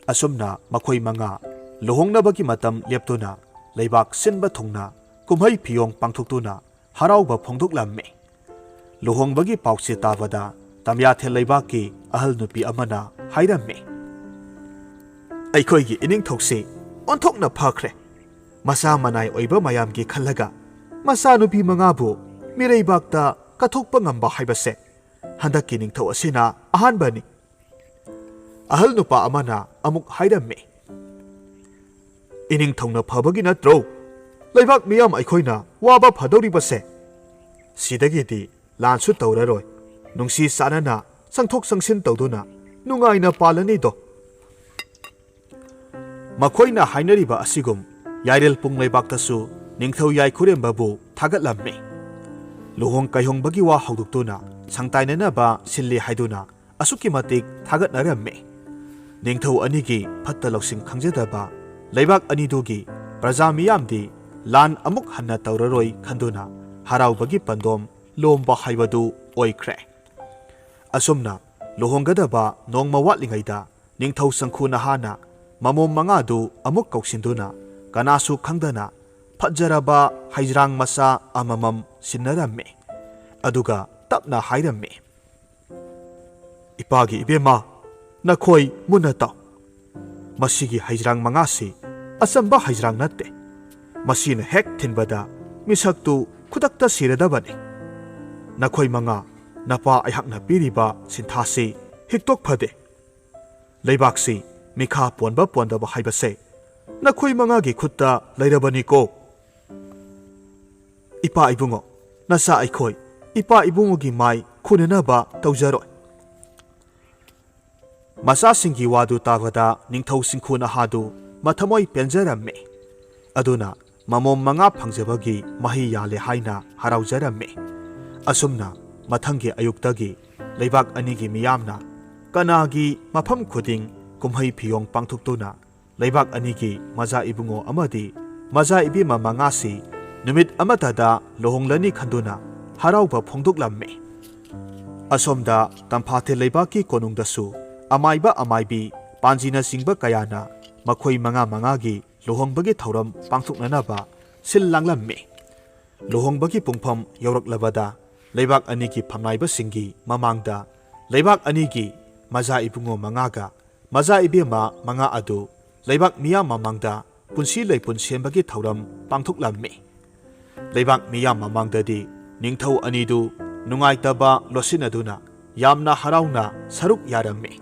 ꯑꯁꯨꯝꯅ ꯃꯈꯣꯏ ꯃꯉꯥ ꯂꯨꯍꯣꯡꯅꯕꯒꯤ ꯃꯇꯝ ꯂꯦꯞꯇꯨꯅ ꯂꯩꯕꯥꯛ ꯁꯤꯟꯕ ꯊꯨꯡꯅ ꯀꯨꯝꯍꯩ ꯐꯤꯌꯣꯡ ꯄꯥꯡꯊꯣꯛꯇꯨꯅ ꯍꯔꯥꯎꯕ ꯐꯣꯡꯗꯣꯛꯂꯝꯃꯤ꯫ ꯂꯨꯍꯣꯡꯕꯒꯤ ꯄꯥꯎꯆꯦ ꯇꯥꯕꯗ ꯇꯝꯌꯥꯊꯦꯜ ꯂꯩꯕꯥꯛꯀꯤ ꯑꯍꯜ ꯅꯨꯄꯤ ꯑꯃꯅ ꯍꯥꯏꯔꯝꯃꯤ, "ꯑꯩꯈꯣꯏꯒꯤ ꯏꯅꯤꯡꯊꯧꯁꯤ ꯑꯣꯟꯊꯣꯛꯅ ꯐꯈ꯭ꯔꯦ꯫ ꯃꯆꯥ ꯃꯅꯥꯏ ꯑꯣꯏꯕ ꯃꯌꯥꯝꯒꯤ ꯈꯜꯂꯒ ꯃꯆꯥꯅꯨꯄꯤ ꯃꯉꯥꯕꯨ ꯃꯤꯔꯩꯕꯥꯛꯇ ꯀꯠꯊꯣꯛꯄ ꯉꯝꯕ ꯍꯥꯏꯕꯁꯦ ꯍꯟꯗꯛꯀꯤ ꯅꯤꯡꯊꯧ ꯑꯁꯤꯅ ꯑꯍꯥꯟꯕꯅꯤ"꯫ ꯑꯍꯜ ꯅꯨꯄꯥ ꯑꯃꯅ ꯑꯃꯨꯛ ꯍꯥꯏꯔꯝꯃꯤ, "ꯏꯅꯤꯡꯊꯧꯅ ꯐꯕꯒꯤ ꯅꯠꯇ꯭ꯔꯣ ꯂꯩꯕꯥꯛ ꯃꯤꯌꯥꯝ ꯑꯩꯈꯣꯏꯅ ꯋꯥꯕ ꯐꯗꯧꯔꯤꯕꯁꯦ? ꯁꯤꯗꯒꯤꯗꯤ ꯂꯥꯟꯁꯨ ꯇꯧꯔꯔꯣꯏ, ꯅꯨꯡꯁꯤ ꯆꯥꯟꯅꯅ ꯆꯪꯊꯣꯛ ꯆꯪꯁꯤꯟ ꯇꯧꯗꯨꯅ ꯅꯨꯡꯉꯥꯏꯅ ꯄꯥꯜꯂꯅꯤꯗꯣ"꯫ ꯃꯈꯣꯏꯅ ꯍꯥꯏꯅꯔꯤꯕ ꯑꯁꯤꯒꯨꯝ ꯌꯥꯏꯔꯦꯜꯄꯨꯡ ꯂꯩꯕꯥꯛꯇꯁꯨ ꯅꯤꯡꯊꯧ ꯌꯥꯏꯈꯨꯔꯦꯝꯕꯕꯨ ꯊꯥꯒꯠꯂꯝꯃꯤ꯫ ꯂꯨꯍꯣꯡ ꯀꯩꯍꯣꯡꯕꯒꯤ ꯋꯥ ꯍꯧꯗꯣꯛꯇꯨꯅ ꯁꯪꯇꯥꯏꯅꯅꯕ ꯁꯤꯜꯂꯤ ꯍꯥꯏꯗꯨꯅ ꯑꯁꯨꯛꯀꯤ ꯃꯇꯤꯛ ꯊꯥꯒꯠꯅꯔꯝꯃꯤ꯫ ꯅꯤꯡꯊꯧ ꯑꯅꯤꯒꯤ ꯐꯠꯇ ꯂꯧꯁꯤꯡ ꯈꯪꯖꯗꯕ ꯂꯩꯕꯥꯛ ꯑꯅꯤꯗꯨꯒꯤ ꯄ꯭ꯔꯖꯥ ꯃꯤꯌꯥꯝꯗꯤ ꯂꯥꯟ ꯑꯃꯨꯛ ꯍꯟꯅ ꯇꯧꯔꯔꯣꯏ ꯈꯟꯗꯨꯅ ꯍꯔꯥꯎꯕꯒꯤ ꯄꯟꯗꯣꯝ ꯂꯣꯝꯕ ꯍꯥꯏꯕꯗꯨ ꯑꯣꯏꯈ꯭ꯔꯦ꯫ ꯑꯁꯨꯝꯅ ꯂꯨꯍꯣꯡꯒꯗꯕ ꯅꯣꯡꯃ ꯋꯥꯠꯂꯤꯉꯩꯗ ꯅꯤꯡꯊꯧ ꯁꯪꯈꯨ ꯅꯍꯥꯅ ꯃꯃꯣꯝ ꯃꯉꯥꯗꯨ ꯑꯃꯨꯛ ꯀꯧꯁꯤꯟꯗꯨꯅ ꯀꯅꯥꯁꯨ ꯈꯪꯗꯅ ꯐꯖꯔꯕ ꯍꯩꯖ꯭ꯔꯥꯡ ꯃꯆꯥ ꯑꯃꯃꯝ ꯁꯤꯟꯅꯔꯝꯃꯤ꯫ ꯑꯗꯨꯒ ꯇꯞꯅ ꯍꯥꯏꯔꯝꯃꯤ, "ꯏꯄꯥꯒꯤ ꯏꯕꯦꯝꯃ, ꯅꯈꯣꯏ ꯃꯨꯟꯅ ꯇꯥꯎ꯫ ꯃꯁꯤꯒꯤ ꯍꯩꯖ꯭ꯔꯥꯡ ꯃꯉꯥꯁꯤ ꯑꯆꯝꯕ ꯍꯩꯖ꯭ꯔꯥꯡ ꯅꯠꯇꯦ꯫ ꯃꯁꯤꯅ ꯍꯦꯛ ꯊꯤꯟꯕꯗ ꯃꯤꯁꯛꯇꯨ ꯈꯨꯗꯛꯇ ꯁꯤꯔꯗꯕꯅꯤ꯫ ꯅꯈꯣꯏ ꯃꯉꯥ ꯅꯄꯥ ꯑꯩꯍꯥꯛꯅ ꯄꯤꯔꯤꯕ ꯁꯤꯟꯊꯥꯁꯤ ꯍꯤꯛꯇꯣꯛ ꯐꯗꯦ꯫ ꯂꯩꯕꯥꯛꯁꯤ ꯃꯤꯈꯥ ꯄꯣꯟꯕ ꯄꯣꯟꯗꯕ ꯍꯥꯏꯕꯁꯦ ꯅꯈꯣꯏ ꯃꯉꯥꯒꯤ ꯈꯨꯠꯇ ꯂꯩꯔꯕꯅꯤꯀꯣ꯫ ꯏꯄꯥ ꯏꯕꯨꯡꯉꯣ, ꯅꯆꯥ ꯑꯩꯈꯣꯏ ꯏꯄꯥ ꯏꯕꯨꯡꯉꯣꯒꯤ ꯃꯥꯏ ꯈꯨꯅꯅꯕ ꯇꯧꯖꯔꯣꯏ"꯫ ꯃꯆꯥꯁꯤꯡꯒꯤ ꯋꯥꯗꯨ ꯇꯥꯕꯗ ꯅꯤꯡꯊꯧ ꯁꯤꯡꯈꯨ ꯅꯍꯥꯗꯨ ꯃꯊꯃꯣꯏ ꯄꯦꯟꯖꯔꯝꯃꯤ꯫ ꯑꯗꯨꯅ ꯃꯃꯣꯝ ꯃꯉꯥ ꯐꯪꯖꯕꯒꯤ ꯃꯍꯩ ꯌꯥꯜꯂꯦ ꯍꯥꯏꯅ ꯍꯔꯥꯎꯖꯔꯝꯃꯤ꯫ ꯑꯁꯨꯝꯅ ꯃꯊꯪꯒꯤ ꯑꯌꯨꯛꯇꯒꯤ ꯂꯩꯕꯥꯛ ꯑꯅꯤꯒꯤ ꯃꯤꯌꯥꯝꯅ ꯀꯅꯥꯒꯤ ꯃꯐꯝ ꯈꯨꯗꯤꯡ ꯀꯨꯝꯍꯩ ꯐꯤꯌꯣꯡ ꯄꯥꯡꯊꯣꯛꯇꯨꯅ ꯂꯩꯕꯥꯛ ꯑꯅꯤꯒꯤ ꯃꯆꯥ ꯏꯕꯨꯡꯉꯣ ꯑꯃꯗꯤ ꯃꯆꯥ ꯏꯕꯦꯝꯃ ꯃꯉꯥꯁꯤ ꯅꯨꯃꯤꯠ ꯑꯃꯠꯇꯗ ꯂꯨꯍꯣꯡꯂꯅꯤ ꯈꯟꯗꯨꯅ ꯍꯔꯥꯎꯕ ꯐꯣꯡꯗꯣꯛꯂꯝꯃꯤ꯫ ꯑꯁꯣꯝꯗ ꯇꯝꯐꯥꯊꯦꯜ ꯂꯩꯕꯥꯛꯀꯤ ꯀꯣꯅꯨꯡꯗꯁꯨ ꯑꯃꯥꯏꯕ ꯑꯃꯥꯏꯕꯤ ꯄꯥꯟꯖꯤꯅꯆꯤꯡꯕ ꯀꯌꯥꯅ ꯃꯈꯣꯏ ꯃꯉꯥ ꯃꯉꯥꯒꯤ ꯂꯨꯍꯣꯡꯕꯒꯤ ꯊꯧꯔꯝ ꯄꯥꯡꯊꯣꯛꯅꯅꯕ ꯁꯤꯜ ꯂꯥꯡꯂꯝꯃꯤ꯫ ꯂꯨꯍꯣꯡꯕꯒꯤ ꯄꯨꯡꯐꯝ ꯌꯧꯔꯛꯂꯕꯗ ꯂꯩꯕꯥꯛ ꯑꯅꯤꯒꯤ ꯐꯝꯅꯥꯏꯕꯁꯤꯡꯒꯤ ꯃꯃꯥꯡꯗ ꯂꯩꯕꯥꯛ ꯑꯅꯤꯒꯤ ꯃꯆꯥ ꯏꯕꯨꯡꯉꯣ ꯃꯉꯥꯒ ꯃꯆꯥ ꯏꯕꯦꯝꯃ ꯃꯉꯥ ꯑꯗꯨ ꯂꯩꯕꯥꯛ ꯃꯤꯌꯥꯝ ꯃꯃꯥꯡꯗ ꯄꯨꯟꯁꯤ ꯂꯩꯄꯨꯟ ꯁꯦꯝꯕꯒꯤ ꯊꯧꯔꯝ ꯄꯥꯡꯊꯣꯛꯂꯝꯃꯤ꯫ ꯂꯩꯕꯥꯛ ꯃꯤꯌꯥꯝ ꯃꯃꯥꯡꯗꯗꯤ ꯅꯤꯡꯊꯧ ꯑꯅꯤꯗꯨ ꯅꯨꯡꯉꯥꯏꯇꯕ ꯂꯣꯠꯁꯤꯟꯅꯗꯨꯅ ꯌꯥꯝꯅ ꯍꯔꯥꯎꯅ ꯁꯔꯨꯛ ꯌꯥꯔꯝꯃꯤ꯫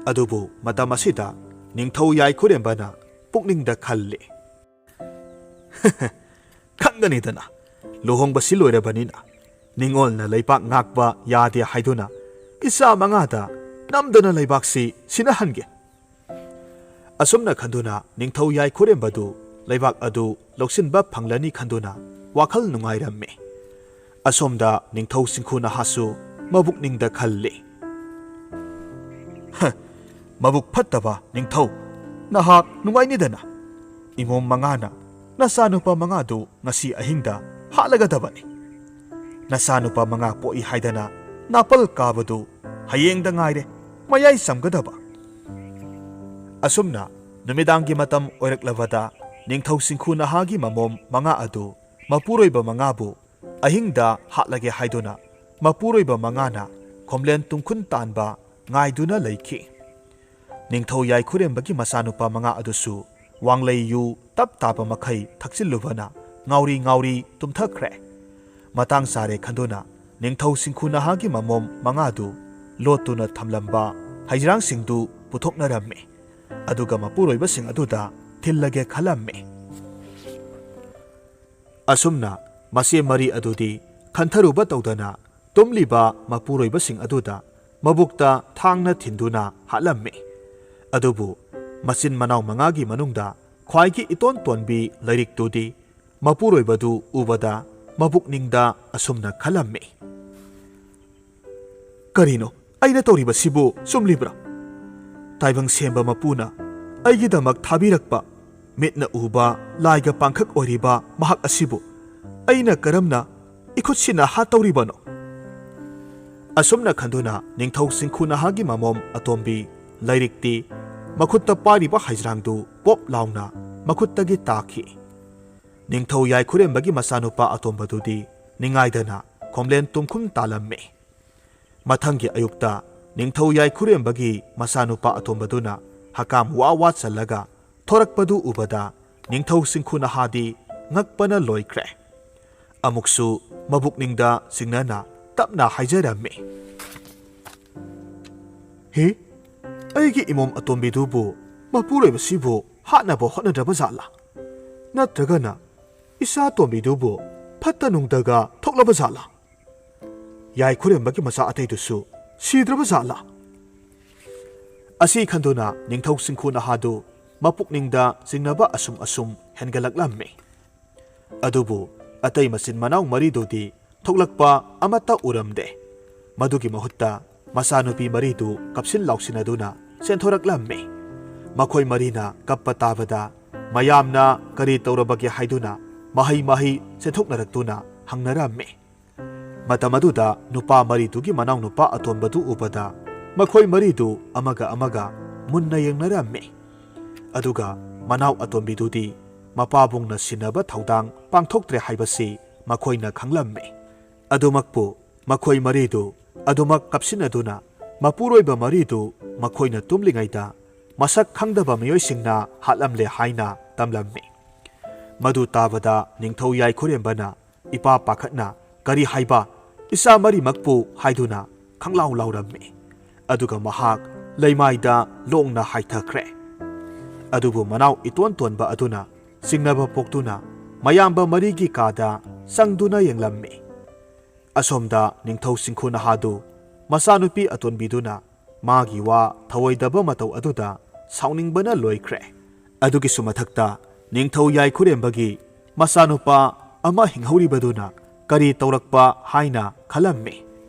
ꯑꯗꯨꯕꯨ ꯃꯇꯝ ꯑꯁꯤꯗ ꯅꯤꯡꯊꯧ ꯌꯥꯏꯈꯨꯔꯦꯝꯕꯅ ꯄꯨꯛꯅꯤꯡꯗ ꯈꯜꯂꯤ, "ꯈꯪꯒꯅꯤꯗꯅ, ꯂꯨꯍꯣꯡꯕꯁꯤ ꯂꯣꯏꯔꯕꯅꯤꯅ ꯅꯤꯡꯉꯣꯜꯅ ꯂꯩꯕꯥꯛ ꯉꯥꯛꯄ ꯌꯥꯗꯦ ꯍꯥꯏꯗꯨꯅ ꯏꯆꯥ ꯃꯉꯥꯗ ꯅꯝꯗꯅ ꯂꯩꯕꯥꯛꯁꯤ ꯁꯤꯟꯅꯍꯟꯒꯦ"꯫ ꯑꯁꯨꯝꯅ ꯈꯟꯗꯨꯅ ꯅꯤꯡꯊꯧ ꯌꯥꯏꯈꯨꯔꯦꯝꯕꯗꯨ ꯂꯩꯕꯥꯛ ꯑꯗꯨ ꯂꯧꯁꯤꯟꯕ ꯐꯪꯂꯅꯤ ꯈꯟꯗꯨꯅ ꯋꯥꯈꯜ ꯅꯨꯡꯉꯥꯏꯔꯝꯃꯤ꯫ ꯑꯁꯣꯝꯗ ꯅꯤꯡꯊꯧ ꯁꯤꯡꯈꯨ ꯅꯍꯥꯁꯨ ꯃꯕꯨꯛꯅꯤꯡꯗ ꯈꯜꯂꯤ, "ꯃꯕꯨꯛ ꯐꯠꯇꯕ ꯅꯤꯡꯊꯧ, ꯅꯍꯥꯛ ꯅꯨꯡꯉꯥꯏꯅꯤꯗꯅ꯫ ꯏꯃꯣꯝ ꯃꯉꯥꯅ ꯅꯆꯥꯅꯨꯄꯥ ꯃꯉꯥꯗꯨ ꯉꯁꯤ ꯑꯍꯤꯡꯗ ꯍꯥꯠꯂꯒꯗꯕꯅꯤ꯫ ꯅꯆꯥꯅꯨꯄꯥ ꯃꯉꯥ ꯄꯣꯛꯏ ꯍꯥꯏꯗꯅ ꯅꯥꯄꯜ ꯀꯥꯕꯗꯨ ꯍꯌꯦꯡꯗ ꯉꯥꯏꯔꯦ ꯃꯌꯥꯏ ꯆꯝꯒꯗꯕ"꯫ ꯑꯁꯨꯝꯅ ꯅꯨꯃꯤꯗꯥꯡꯒꯤ ꯃꯇꯝ ꯑꯣꯏꯔꯛꯂꯕꯗ ꯅꯤꯡꯊꯧ ꯁꯤꯡꯈꯨ ꯅꯍꯥꯒꯤ ꯃꯃꯣꯝ ꯃꯉꯥ ꯑꯗꯨ ꯃꯄꯨꯔꯣꯏꯕ ꯃꯉꯥꯕꯨ ꯑꯍꯤꯡꯗ ꯍꯥꯠꯂꯒꯦ ꯍꯥꯏꯗꯨꯅ ꯃꯄꯨꯔꯣꯏꯕ ꯃꯉꯥꯅ ꯈꯣꯝꯂꯦꯟ ꯇꯨꯝꯈꯨꯟ ꯇꯥꯟꯕ ꯉꯥꯏꯗꯨꯅ ꯂꯩꯈꯤ꯫ ꯅꯤꯡꯊꯧ ꯌꯥꯏꯈꯨꯔꯦꯝꯕꯒꯤ ꯃꯆꯥꯅꯨꯄꯥ ꯃꯉꯥ ꯑꯗꯨꯁꯨ ꯋꯥꯡꯂꯩ ꯌꯨ ꯇꯞ ꯇꯥꯕ ꯃꯈꯩ ꯊꯛꯆꯤꯜꯂꯨꯕꯅ ꯉꯥꯎꯔꯤ ꯉꯥꯎꯔꯤ ꯇꯨꯝꯊꯈ꯭ꯔꯦ꯫ ꯃꯇꯥꯡ ꯆꯥꯔꯦ ꯈꯟꯗꯨꯅ ꯅꯤꯡꯊꯧ ꯁꯤꯡꯈꯨ ꯅꯍꯥꯒꯤ ꯃꯃꯣꯝ ꯃꯉꯥꯗꯨ ꯂꯣꯠꯇꯨꯅ ꯊꯝꯂꯝꯕ ꯍꯩꯖ꯭ꯔꯥꯡꯁꯤꯡꯗꯨ ꯄꯨꯊꯣꯛꯅꯔꯝꯃꯤ꯫ ꯑꯗꯨꯒ ꯃꯄꯨꯔꯣꯏꯕꯁꯤꯡ ꯑꯗꯨꯗ ꯊꯤꯜꯂꯒꯦ ꯈꯜꯂꯝꯃꯤ꯫ ꯑꯁꯨꯝꯅ ꯃꯆꯦ ꯃꯔꯤ ꯑꯗꯨꯗꯤ ꯈꯟꯊꯔꯨꯕ ꯇꯧꯗꯅ ꯇꯨꯝꯂꯤꯕ ꯃꯄꯨꯔꯣꯏꯕꯁꯤꯡ ꯑꯗꯨꯗ ꯃꯕꯨꯛꯇ ꯊꯥꯡꯅ ꯊꯤꯟꯗꯨꯅ ꯍꯥꯠꯂꯝꯃꯤ꯫ ꯑꯗꯨꯕꯨ ꯃꯆꯤꯟ ꯃꯅꯥꯎ ꯃꯉꯥꯒꯤ ꯃꯅꯨꯡꯗ ꯈ꯭ꯋꯥꯏꯒꯤ ꯏꯇꯣꯟ ꯇꯣꯟꯕꯤ ꯂꯩꯔꯤꯛꯇꯨꯗꯤ ꯃꯄꯨꯔꯣꯏꯕꯗꯨ ꯎꯕꯗ ꯃꯕꯨꯛꯅꯤꯡꯗ ꯑꯁꯨꯝꯅ ꯈꯜꯂꯝꯃꯤ, "ꯀꯔꯤꯅꯣ ꯑꯩꯅ ꯇꯧꯔꯤꯕꯁꯤꯕꯨ ꯆꯨꯝꯂꯤꯕ꯭ꯔꯥ? ꯇꯥꯏꯕꯪ ꯁꯦꯝꯕ ꯃꯄꯨꯅ ꯑꯩꯒꯤꯗꯃꯛ ꯊꯥꯕꯤꯔꯛꯄ ꯃꯤꯠꯅ ꯎꯕ ꯂꯥꯏꯒ ꯄꯥꯡꯈꯛ ꯑꯣꯏꯔꯤꯕ ꯃꯍꯥꯛ ꯑꯁꯤꯕꯨ ꯑꯩꯅ ꯀꯔꯝꯅ ꯏꯈꯨꯠꯁꯤꯅ ꯍꯥꯠꯇꯧꯔꯤꯕꯅꯣ? ꯑꯁꯨꯝꯅ ꯈꯟꯗꯨꯅ ꯅꯤꯡꯊꯧ ꯁꯤꯡꯈꯨ ꯅꯍꯥꯒꯤ ꯃꯃꯣꯝ ꯑꯇꯣꯝꯕꯤ ꯂꯥꯏꯔꯤꯛꯇꯤ ꯃꯈꯨꯠꯇ ꯄꯥꯏꯔꯤꯕ ꯍꯩꯖ꯭ꯔꯥꯡꯗꯨ ꯄꯣꯞ ꯂꯥꯎꯅ ꯃꯈꯨꯠꯇꯒꯤ ꯇꯥꯈꯤ꯫ ꯅꯤꯡꯊꯧ ꯌꯥꯏꯈꯨꯔꯦꯝꯕꯒꯤ ꯃꯆꯥꯅꯨꯄꯥ ꯑꯇꯣꯝꯕꯗꯨꯗꯤ ꯅꯤꯡꯉꯥꯏꯗꯅ ꯈꯣꯝꯂꯦꯟ ꯇꯨꯝꯈꯨꯝ ꯇꯥꯂꯝꯃꯤ꯫ ꯃꯊꯪꯒꯤ ꯑꯌꯨꯛꯇ ꯅꯤꯡꯊꯧ ꯌꯥꯏꯈꯨꯔꯦꯝꯕꯒꯤ ꯃꯆꯥꯅꯨꯄꯥ ꯑꯇꯣꯝꯕꯗꯨꯅ ꯍꯀꯥꯝ ꯋꯥ ꯋꯥ ꯆꯜꯂꯒ ꯊꯣꯔꯛꯄꯗꯨ ꯎꯕꯗ ꯅꯤꯡꯊꯧ ꯁꯤꯡꯈꯨ ꯅꯍꯥꯗꯤ ꯉꯛꯄꯅ ꯂꯣꯏꯈ꯭ꯔꯦ꯫ ꯑꯃꯨꯛꯁꯨ ꯃꯕꯨꯛꯅꯤꯡꯗ ꯆꯤꯡꯅꯅ ꯇꯞꯅ ꯍꯥꯏꯖꯔꯝꯃꯤ, "ꯍꯦ, ꯑꯩꯒꯤ ꯏꯃꯣꯝ ꯑꯇꯣꯝꯕꯤꯗꯨꯕꯨ ꯃꯄꯨꯔꯣꯏꯕꯁꯤꯕꯨ ꯍꯥꯠꯅꯕ ꯍꯣꯠꯅꯗ꯭ꯔꯕ ꯖꯥꯠꯂꯥ? ꯅꯠꯇ꯭ꯔꯒꯅ ꯏꯆꯥ ꯑꯇꯣꯝꯕꯤꯗꯨꯕꯨ ꯐꯠꯇ ꯅꯨꯡꯗꯒ ꯊꯣꯛꯂꯕ ꯖꯥꯠꯂꯥ? ꯌꯥꯏꯈꯨꯔꯦꯝꯕꯒꯤ ꯃꯆꯥ ꯑꯇꯩꯗꯨꯁꯨ ꯁꯤꯗ꯭ꯔꯕ ꯖꯥꯠꯂꯥ?" ꯑꯁꯤ ꯈꯟꯗꯨꯅ ꯅꯤꯡꯊꯧ ꯁꯤꯡꯈꯨ ꯅꯍꯥꯗꯨ ꯃꯄꯨꯛꯅꯤꯡꯗ ꯆꯤꯡꯅꯕ ꯑꯁꯨꯝ ꯍꯦꯟꯒꯠꯂꯛꯂꯝꯃꯤ꯫ ꯑꯗꯨꯕꯨ ꯑꯇꯩ ꯃꯆꯤꯟ ꯃꯅꯥꯎ ꯃꯔꯤꯗꯨꯗꯤ ꯊꯣꯛꯂꯛꯄ ꯑꯃꯠꯇ ꯎꯔꯝꯗꯦ꯫ ꯃꯗꯨꯒꯤ ꯃꯍꯨꯠꯇ ꯃꯆꯥꯅꯨꯄꯤ ꯃꯔꯤꯗꯨ ꯀꯞꯁꯤꯟ ꯂꯥꯎꯁꯤꯟꯅꯗꯨꯅ ꯆꯦꯟꯊꯣꯔꯛꯂꯝꯃꯤ꯫ ꯃꯈꯣꯏ ꯃꯔꯤꯅ ꯀꯞꯄ ꯇꯥꯕꯗ ꯃꯌꯥꯝꯅ ꯀꯔꯤ ꯇꯧꯔꯕꯒꯦ ꯍꯥꯏꯗꯨꯅ ꯃꯍꯩ ꯆꯦꯟꯊꯣꯛꯅꯔꯛꯇꯨꯅ ꯍꯪꯅꯔꯝꯃꯤ꯫ ꯃꯇꯝ ꯑꯗꯨꯗ ꯅꯨꯄꯥ ꯃꯔꯤꯗꯨꯒꯤ ꯃꯅꯥꯎꯅꯨꯄꯥ ꯑꯇꯣꯟꯕꯗꯨ ꯎꯕꯗ ꯃꯈꯣꯏ ꯃꯔꯤꯗꯨ ꯑꯃꯒ ꯃꯨꯟꯅ ꯌꯦꯡꯅꯔꯝꯃꯤ꯫ ꯑꯗꯨꯒ ꯃꯅꯥꯎ ꯑꯇꯣꯟꯕꯤꯗꯨꯗꯤ ꯃꯄꯥꯕꯨꯡꯅ ꯁꯤꯟꯅꯕ ꯊꯧꯗꯥꯡ ꯄꯥꯡꯊꯣꯛꯇ꯭ꯔꯦ ꯍꯥꯏꯕꯁꯤ ꯃꯈꯣꯏꯅ ꯈꯪꯂꯝꯃꯤ꯫ ꯑꯗꯨꯃꯛꯄꯨ ꯃꯈꯣꯏ ꯃꯔꯤꯗꯨ ꯑꯗꯨꯃꯛ ꯀꯞꯁꯤꯟꯅꯗꯨꯅ ꯃꯄꯨꯔꯣꯏꯕ ꯃꯔꯤꯗꯨ ꯃꯈꯣꯏꯅ ꯇꯨꯝꯂꯤꯉꯩꯗ ꯃꯁꯛ ꯈꯪꯗꯕ ꯃꯤꯑꯣꯏꯁꯤꯡꯅ ꯍꯥꯠꯂꯝꯂꯦ ꯍꯥꯏꯅ ꯇꯝꯂꯝꯃꯤ꯫ ꯃꯗꯨ ꯇꯥꯕꯗ ꯅꯤꯡꯊꯧ ꯌꯥꯏꯈꯨꯔꯦꯝꯕꯅ ꯏꯄꯥ ꯄꯥꯈꯠꯅ "ꯀꯔꯤ ꯍꯥꯏꯕ? ꯏꯆꯥ ꯃꯔꯤꯃꯛꯄꯨ" ꯍꯥꯏꯗꯨꯅ ꯈꯪꯂꯥꯎ ꯂꯥꯎꯔꯝꯃꯤ꯫ ꯑꯗꯨꯒ ꯃꯍꯥꯛ ꯂꯩꯃꯥꯏꯗ ꯂꯣꯡꯅ ꯍꯥꯏꯊꯈ꯭ꯔꯦ꯫ ꯑꯗꯨꯕꯨ ꯃꯅꯥꯎ ꯏꯇꯣꯟ ꯇꯣꯟꯕ ꯑꯗꯨꯅ ꯆꯤꯡꯅꯕ ꯄꯣꯛꯇꯨꯅ ꯃꯌꯥꯝꯕ ꯃꯔꯤꯒꯤ ꯀꯥꯗ ꯆꯪꯗꯨꯅ ꯌꯦꯡꯂꯝꯃꯤ꯫ ꯑꯁꯣꯝꯗ ꯅꯤꯡꯊꯧ ꯁꯤꯡꯈꯨ ꯅꯍꯥꯗꯨ ꯃꯆꯥꯅꯨꯄꯤ ꯑꯇꯣꯟꯕꯤꯗꯨꯅ ꯃꯥꯒꯤ ꯋꯥ ꯊꯑꯣꯏꯗꯕ ꯃꯇꯧ ꯑꯗꯨꯗ ꯁꯥꯎꯅꯤꯡꯕꯅ ꯂꯣꯏꯈ꯭ꯔꯦ꯫ ꯑꯗꯨꯒꯤꯁꯨ ꯃꯊꯛꯇ ꯅꯤꯡꯊꯧ ꯌꯥꯏꯈꯨꯔꯦꯝꯕꯒꯤ ꯃꯆꯥꯅꯨꯄꯥ ꯑꯃ ꯍꯤꯡꯍꯧꯔꯤꯕꯗꯨꯅ ꯀꯔꯤ ꯇꯧꯔꯛꯄ ꯍꯥꯏꯅ ꯈꯜꯂꯝꯃꯤ꯫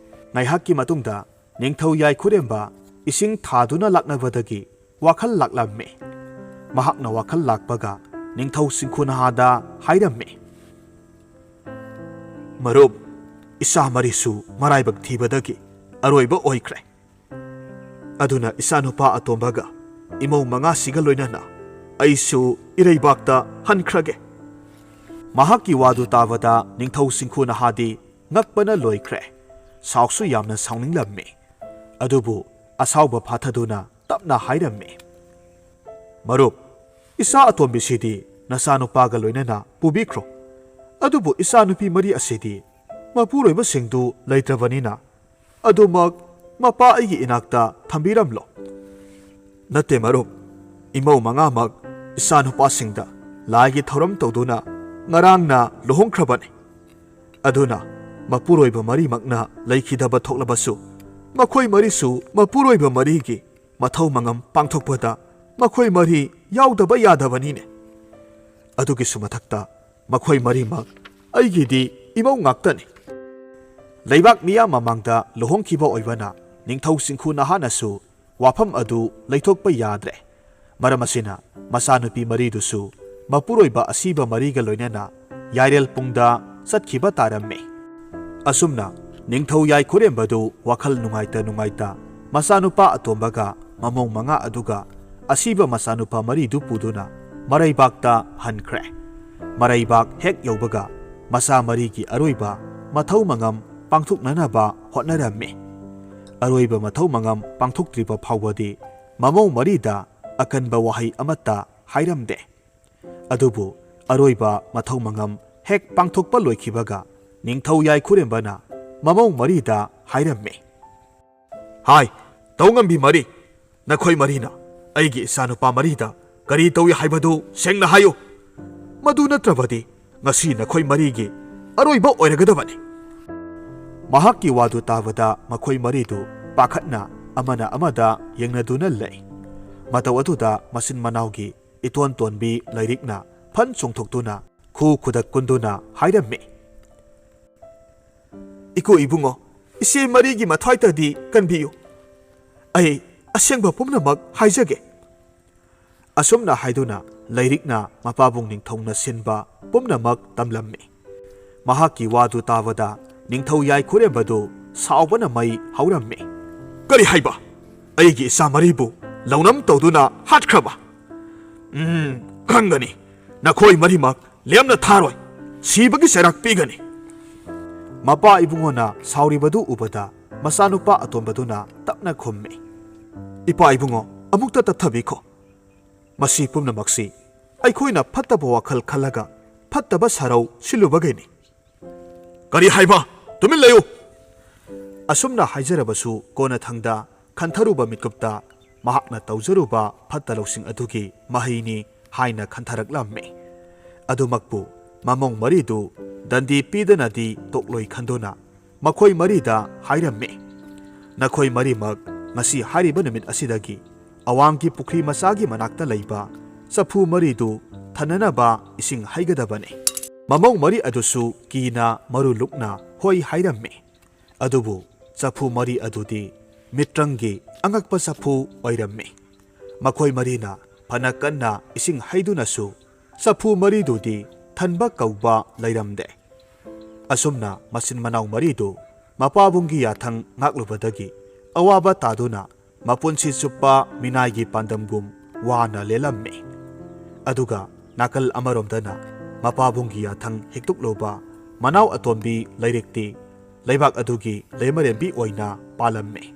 ꯉꯥꯏꯍꯥꯛꯀꯤ ꯃꯇꯨꯡꯗ ꯅꯤꯡꯊꯧ ꯌꯥꯏꯈꯨꯔꯦꯝꯕ ꯏꯁꯤꯡ ꯊꯥꯗꯨꯅ ꯂꯥꯛꯅꯕꯗꯒꯤ ꯋꯥꯈꯜ ꯂꯥꯛꯂꯝꯃꯤ꯫ ꯃꯍꯥꯛꯅ ꯋꯥꯈꯜ ꯂꯥꯛꯄꯒ ꯅꯤꯡꯊꯧ ꯁꯤꯡꯈꯨ ꯅꯍꯥꯗ ꯍꯥꯏꯔꯝꯃꯤ, "ꯃꯔꯨꯞ, ꯏꯆꯥ ꯃꯔꯤꯁꯨ ꯃꯔꯥꯏꯕꯛ ꯊꯤꯕꯗꯒꯤ ꯑꯔꯣꯏꯕ ꯑꯣꯏꯈ꯭ꯔꯦ꯫ ꯑꯗꯨꯅ ꯏꯆꯥꯅꯨꯄꯥ ꯑꯇꯣꯝꯕꯒ ꯏꯃꯧ ꯃꯉꯥꯁꯤꯒ ꯂꯣꯏꯅꯅ ꯑꯩꯁꯨ ꯏꯔꯩꯕꯥꯛꯇ ꯍꯟꯈ꯭ꯔꯒꯦ." ꯃꯍꯥꯛꯀꯤ ꯋꯥꯗꯨ ꯇꯥꯕꯗ ꯅꯤꯡꯊꯧ ꯁꯤꯡꯈꯨ ꯅꯍꯥꯗꯤ ꯉꯛꯄꯅ ꯂꯣꯏꯈ꯭ꯔꯦ꯫ ꯁꯥꯎꯁꯨ ꯌꯥꯝꯅ ꯁꯥꯎꯅꯤꯡꯂꯝꯃꯤ꯫ ꯑꯗꯨꯕꯨ ꯑꯁꯥꯎꯕ ꯐꯥꯊꯗꯨꯅ ꯇꯞꯅ ꯍꯥꯏꯔꯝꯃꯤ, "ꯃꯔꯨꯞ, ꯏꯆꯥ ꯑꯇꯣꯝꯕꯤꯁꯤꯗꯤ ꯅꯆꯥꯅꯨꯄꯥꯒ ꯂꯣꯏꯅꯅ ꯄꯨꯕꯤꯈ꯭ꯔꯣ꯫ ꯑꯗꯨꯕꯨ ꯏꯆꯥꯅꯨꯄꯤ ꯃꯔꯤ ꯑꯁꯤꯗꯤ ꯃꯄꯨꯔꯣꯏꯕꯁꯤꯡꯗꯨ ꯂꯩꯇ꯭ꯔꯕꯅꯤꯅ ꯑꯗꯨꯃꯛ ꯃꯄꯥ ꯑꯩꯒꯤ ꯏꯅꯥꯛꯇ ꯊꯝꯕꯤꯔꯝꯂꯣ." "ꯅꯠꯇꯦ ꯃꯔꯨꯞ, ꯏꯃꯧ ꯃꯉꯥꯃꯛ ꯏꯆꯥꯅꯨꯄꯥꯁꯤꯡꯗ ꯂꯥꯏꯒꯤ ꯊꯧꯔꯝ ꯇꯧꯗꯨꯅ ꯉꯔꯥꯡꯅ ꯂꯨꯍꯣꯡꯈ꯭ꯔꯕꯅꯤ꯫ ꯑꯗꯨꯅ ꯃꯄꯨꯔꯣꯏꯕ ꯃꯔꯤꯃꯛꯅ ꯂꯩꯈꯤꯗꯕ ꯊꯣꯛꯂꯕꯁꯨ ꯃꯈꯣꯏ ꯃꯔꯤꯁꯨ ꯃꯄꯨꯔꯣꯏꯕ ꯃꯔꯤꯒꯤ ꯃꯊꯧ ꯃꯉꯝ ꯄꯥꯡꯊꯣꯛꯄꯗ ꯃꯈꯣꯏ ꯃꯔꯤ ꯌꯥꯎꯗꯕ ꯌꯥꯗꯕꯅꯤꯅꯦ꯫ ꯑꯗꯨꯒꯤꯁꯨ ꯃꯊꯛꯇ ꯃꯈꯣꯏ ꯃꯔꯤꯃꯛ ꯑꯩꯒꯤꯗꯤ ꯏꯃꯧ ꯉꯥꯛꯇꯅꯤ." ꯂꯩꯕꯥꯛ ꯃꯤꯌꯥꯝ ꯃꯃꯥꯡꯗ ꯂꯨꯍꯣꯡꯈꯤꯕ ꯑꯣꯏꯕꯅ ꯅꯤꯡꯊꯧ ꯁꯤꯡꯈꯨ ꯅꯍꯥꯅꯁꯨ ꯋꯥꯐꯝ ꯑꯗꯨ ꯂꯩꯊꯣꯛꯄ ꯌꯥꯗ꯭ꯔꯦ꯫ ꯃꯔꯝ ꯑꯁꯤꯅ ꯃꯆꯥꯅꯨꯄꯤ ꯃꯔꯤꯗꯨꯁꯨ ꯃꯄꯨꯔꯣꯏꯕ ꯑꯁꯤꯕ ꯃꯔꯤꯒ ꯂꯣꯏꯅꯅ ꯌꯥꯏꯔꯦꯜꯄꯨꯡꯗ ꯆꯠꯈꯤꯕ ꯇꯥꯔꯝꯃꯤ꯫ ꯑꯁꯨꯝꯅ ꯅꯤꯡꯊꯧ ꯌꯥꯏꯈꯨꯔꯦꯝꯕꯗꯨ ꯋꯥꯈꯜ ꯅꯨꯡꯉꯥꯏꯇ ꯃꯆꯥꯅꯨꯄꯥ ꯑꯇꯣꯝꯕꯒ ꯃꯃꯧ ꯃꯉꯥ ꯑꯗꯨꯒ ꯑꯁꯤꯕ ꯃꯆꯥꯅꯨꯄꯥ ꯃꯔꯤꯗꯨ ꯄꯨꯗꯨꯅ ꯃꯔꯩꯕꯥꯛꯇ ꯍꯟꯈ꯭ꯔꯦ꯫ ꯃꯔꯩꯕꯥꯛ ꯍꯦꯛ ꯌꯧꯕꯒ ꯃꯆꯥ ꯃꯔꯤꯒꯤ ꯑꯔꯣꯏꯕ ꯃꯊꯧ ꯃꯉꯝ ꯄꯥꯡꯊꯣꯛꯅꯅꯕ ꯍꯣꯠꯅꯔꯝꯃꯤ꯫ ꯑꯔꯣꯏꯕ ꯃꯊꯧ ꯃꯉꯝ ꯄꯥꯡꯊꯣꯛꯇ꯭ꯔꯤꯕ ꯐꯥꯎꯕꯗꯤ ꯃꯃꯧ ꯃꯔꯤꯗ ꯑꯀꯟꯕ ꯋꯥꯍꯩ ꯑꯃꯠꯇ ꯍꯥꯏꯔꯝꯗꯦ꯫ ꯑꯗꯨꯕꯨ ꯑꯔꯣꯏꯕ ꯃꯊꯧ ꯃꯉꯝ ꯍꯦꯛ ꯄꯥꯡꯊꯣꯛꯄ ꯂꯣꯏꯈꯤꯕꯒ ꯅꯤꯡꯊꯧ ꯌꯥꯏꯈꯨꯔꯦꯝꯕꯅ ꯃꯃꯧ ꯃꯔꯤꯗ ꯍꯥꯏꯔꯝꯃꯤ, "ꯍꯥꯏ, ꯇꯧꯉꯝꯕꯤ ꯃꯔꯤ, ꯅꯈꯣꯏ ꯃꯔꯤꯅ ꯑꯩꯒꯤ ꯏꯆꯥꯅꯨꯄꯥ ꯃꯔꯤꯗ ꯀꯔꯤ ꯇꯧꯏ ꯍꯥꯏꯕꯗꯨ ꯁꯦꯡꯅ ꯍꯥꯏꯌꯨ꯫ ꯃꯗꯨ ꯅꯠꯇ꯭ꯔꯕꯗꯤ ꯉꯁꯤ ꯅꯈꯣꯏ ꯃꯔꯤꯒꯤ ꯑꯔꯣꯏꯕ ꯑꯣꯏꯔꯒꯗꯕꯅꯤ." ꯃꯍꯥꯛꯀꯤ ꯋꯥꯗꯨ ꯇꯥꯕꯗ ꯃꯈꯣꯏ ꯃꯔꯤꯗꯨ ꯄꯥꯈꯠꯅ ꯑꯃꯅ ꯑꯃꯗ ꯌꯦꯡꯅꯗꯨꯅ ꯂꯩ꯫ ꯃꯇꯧ ꯑꯗꯨꯗ ꯃꯆꯤꯟ ꯃꯅꯥꯎꯒꯤ ꯏꯇꯣꯟ ꯇꯣꯟꯕꯤ ꯂꯥꯏꯔꯤꯛꯅ ꯐꯟ ꯆꯣꯡꯊꯣꯛꯇꯨꯅ ꯈꯨꯗꯛ ꯀꯨꯟꯗꯨꯅ ꯍꯥꯏꯔꯝꯃꯤ, "ꯏꯀꯨ ꯏꯕꯨꯡꯉꯣ, ꯏꯆꯦ ꯃꯔꯤꯒꯤ ꯃꯊ꯭ꯋꯥꯏꯇꯗꯤ ꯀꯟꯕꯤꯌꯨ꯫ ꯑꯩ ꯑꯁꯦꯡꯕ ꯄꯨꯝꯅꯃꯛ ꯍꯥꯏꯖꯒꯦ ꯑꯁꯨꯝꯅ ꯍꯥꯏꯗꯨꯅ ꯂꯩꯔꯤꯛꯅ ꯃꯄꯥꯕꯨꯡ ꯅꯤꯡꯊꯧꯅ ꯁꯤꯟꯕ ꯄꯨꯝꯅꯃꯛ ꯇꯝꯂꯝꯃꯤ ꯃꯍꯥꯛꯀꯤ ꯋꯥꯗꯨ ꯇꯥꯕꯗ ꯅꯤꯡꯊꯧ ꯌꯥꯏꯈꯨꯔꯦꯝꯕꯗꯨ ꯁꯥꯎꯕꯅ ꯃꯩ ꯍꯧꯔꯝꯃꯤ ꯀꯔꯤ ꯍꯥꯏꯕ ꯑꯩꯒꯤ ꯏꯆꯥ ꯃꯔꯤꯕꯨ ꯂꯧꯅꯝ ꯇꯧꯗꯨꯅ ꯍꯥꯠꯈ꯭ꯔꯕ ꯈꯪꯒꯅꯤ ꯅꯈꯣꯏ ꯃꯔꯤꯃꯛ ꯂꯦꯝꯅ ꯊꯥꯔꯣꯏ ꯁꯤꯕꯒꯤ ꯆꯩꯔꯥꯛ ꯄꯤꯒꯅꯤ ꯃꯄꯥ ꯏꯕꯨꯡꯉꯣꯅ ꯁꯥꯎꯔꯤꯕꯗꯨ ꯎꯕꯗ ꯃꯆꯥꯅꯨꯄꯥ ꯑꯇꯣꯟꯕꯗꯨꯅ ꯇꯞꯅ ꯈꯨꯝꯃꯤ ꯏꯄꯥ ꯏꯕꯨꯡꯉꯣ ꯑꯃꯨꯛꯇ ꯇꯞꯊꯕꯤꯈꯣ ꯃꯁꯤ ꯄꯨꯝꯅꯃꯛꯁꯤ ꯑꯩꯈꯣꯏꯅ ꯐꯠꯇꯕ ꯋꯥꯈꯜ ꯈꯜꯂꯒ ꯐꯠꯇꯕ ꯁꯔꯧ ꯁꯤꯜꯂꯨꯕꯒꯤꯅꯤ ꯀꯔꯤ ꯍꯥꯏꯕ ꯇꯨꯃꯤꯟ ꯂꯩꯌꯨ ꯑꯁꯨꯝꯅ ꯍꯥꯏꯖꯔꯕꯁꯨ ꯀꯣꯟꯅꯊꯪꯗ ꯈꯟꯊꯔꯨꯕ ꯃꯤꯀꯨꯞꯇ ꯃꯍꯥꯛꯅ ꯇꯧꯖꯔꯨꯕ ꯐꯠꯇ ꯂꯧꯁꯤꯡ ꯑꯗꯨꯒꯤ ꯃꯍꯩꯅꯤ ꯍꯥꯏꯅ ꯈꯟꯊꯔꯛꯂꯝꯃꯤ ꯑꯗꯨꯃꯛꯄꯨ ꯃꯃꯧ ꯃꯔꯤꯗꯨ ꯗꯟꯗꯤ ꯄꯤꯗꯅꯗꯤ ꯇꯣꯛꯂꯣꯏ ꯈꯟꯗꯨꯅ ꯃꯈꯣꯏ ꯃꯔꯤꯗ ꯍꯥꯏꯔꯝꯃꯤ ꯅꯈꯣꯏ ꯃꯔꯤꯃꯛ ꯉꯁꯤ ꯍꯥꯏꯔꯤꯕ ꯅꯨꯃꯤꯠ ꯑꯁꯤꯗꯒꯤ ꯑꯋꯥꯡꯒꯤ ꯄꯨꯈ꯭ꯔꯤ ꯃꯆꯥꯒꯤ ꯃꯅꯥꯛꯇ ꯂꯩꯕ ꯆꯐꯨ ꯃꯔꯤꯗꯨ ꯊꯟꯅꯅꯕ ꯏꯁꯤꯡ ꯍꯩꯒꯗꯕꯅꯤ ꯃꯃꯧ ꯃꯔꯤ ꯑꯗꯨꯁꯨ ꯀꯤꯅ ꯃꯔꯨ ꯂꯨꯛꯅ ꯍꯣꯏ ꯍꯥꯏꯔꯝꯃꯤ ꯑꯗꯨꯕꯨ ꯆꯐꯨ ꯃꯔꯤ ꯑꯗꯨꯗꯤ ꯃꯤꯇ꯭ꯔꯪꯒꯤ ꯑꯉꯛꯄ ꯆꯐꯨ ꯑꯣꯏꯔꯝꯃꯤ ꯃꯈꯣꯏ ꯃꯔꯤꯅ ꯐꯅ ꯀꯟꯅ ꯏꯁꯤꯡ ꯍꯩꯗꯨꯅꯁꯨ ꯆꯐꯨ ꯃꯔꯤꯗꯨꯗꯤ ꯊꯟꯕ ꯀꯧꯕ ꯂꯩꯔꯝꯗꯦ ꯑꯁꯨꯝꯅ ꯃꯆꯤꯟ ꯃꯅꯥꯎ ꯃꯔꯤꯗꯨ ꯃꯄꯥꯕꯨꯡꯒꯤ ꯌꯥꯊꯪ ꯉꯥꯛꯂꯨꯕꯗꯒꯤ ꯑꯋꯥꯕ ꯇꯥꯗꯨꯅ ꯃꯄꯨꯟꯁꯤ ꯆꯨꯞꯄ ꯃꯤꯅꯥꯏꯒꯤ ꯄꯥꯟꯗꯝꯒꯨꯝ ꯋꯥꯅ ꯂꯦꯜꯂꯝꯃꯤ ꯑꯗꯨꯒ ꯅꯥꯀꯜ ꯑꯃꯔꯣꯝꯗꯅ ꯃꯄꯥꯕꯨꯡꯒꯤ ꯌꯥꯊꯪ ꯍꯦꯛꯇꯨꯛꯂꯨꯕ ꯃꯅꯥꯎ ꯑꯇꯣꯝꯕꯤ ꯂꯩꯔꯤꯛꯇꯤ ꯂꯩꯕꯥꯛ ꯑꯗꯨꯒꯤ ꯂꯩꯃꯔꯦꯝꯕꯤ ꯑꯣꯏꯅ ꯄꯥꯜꯂꯝꯃꯤ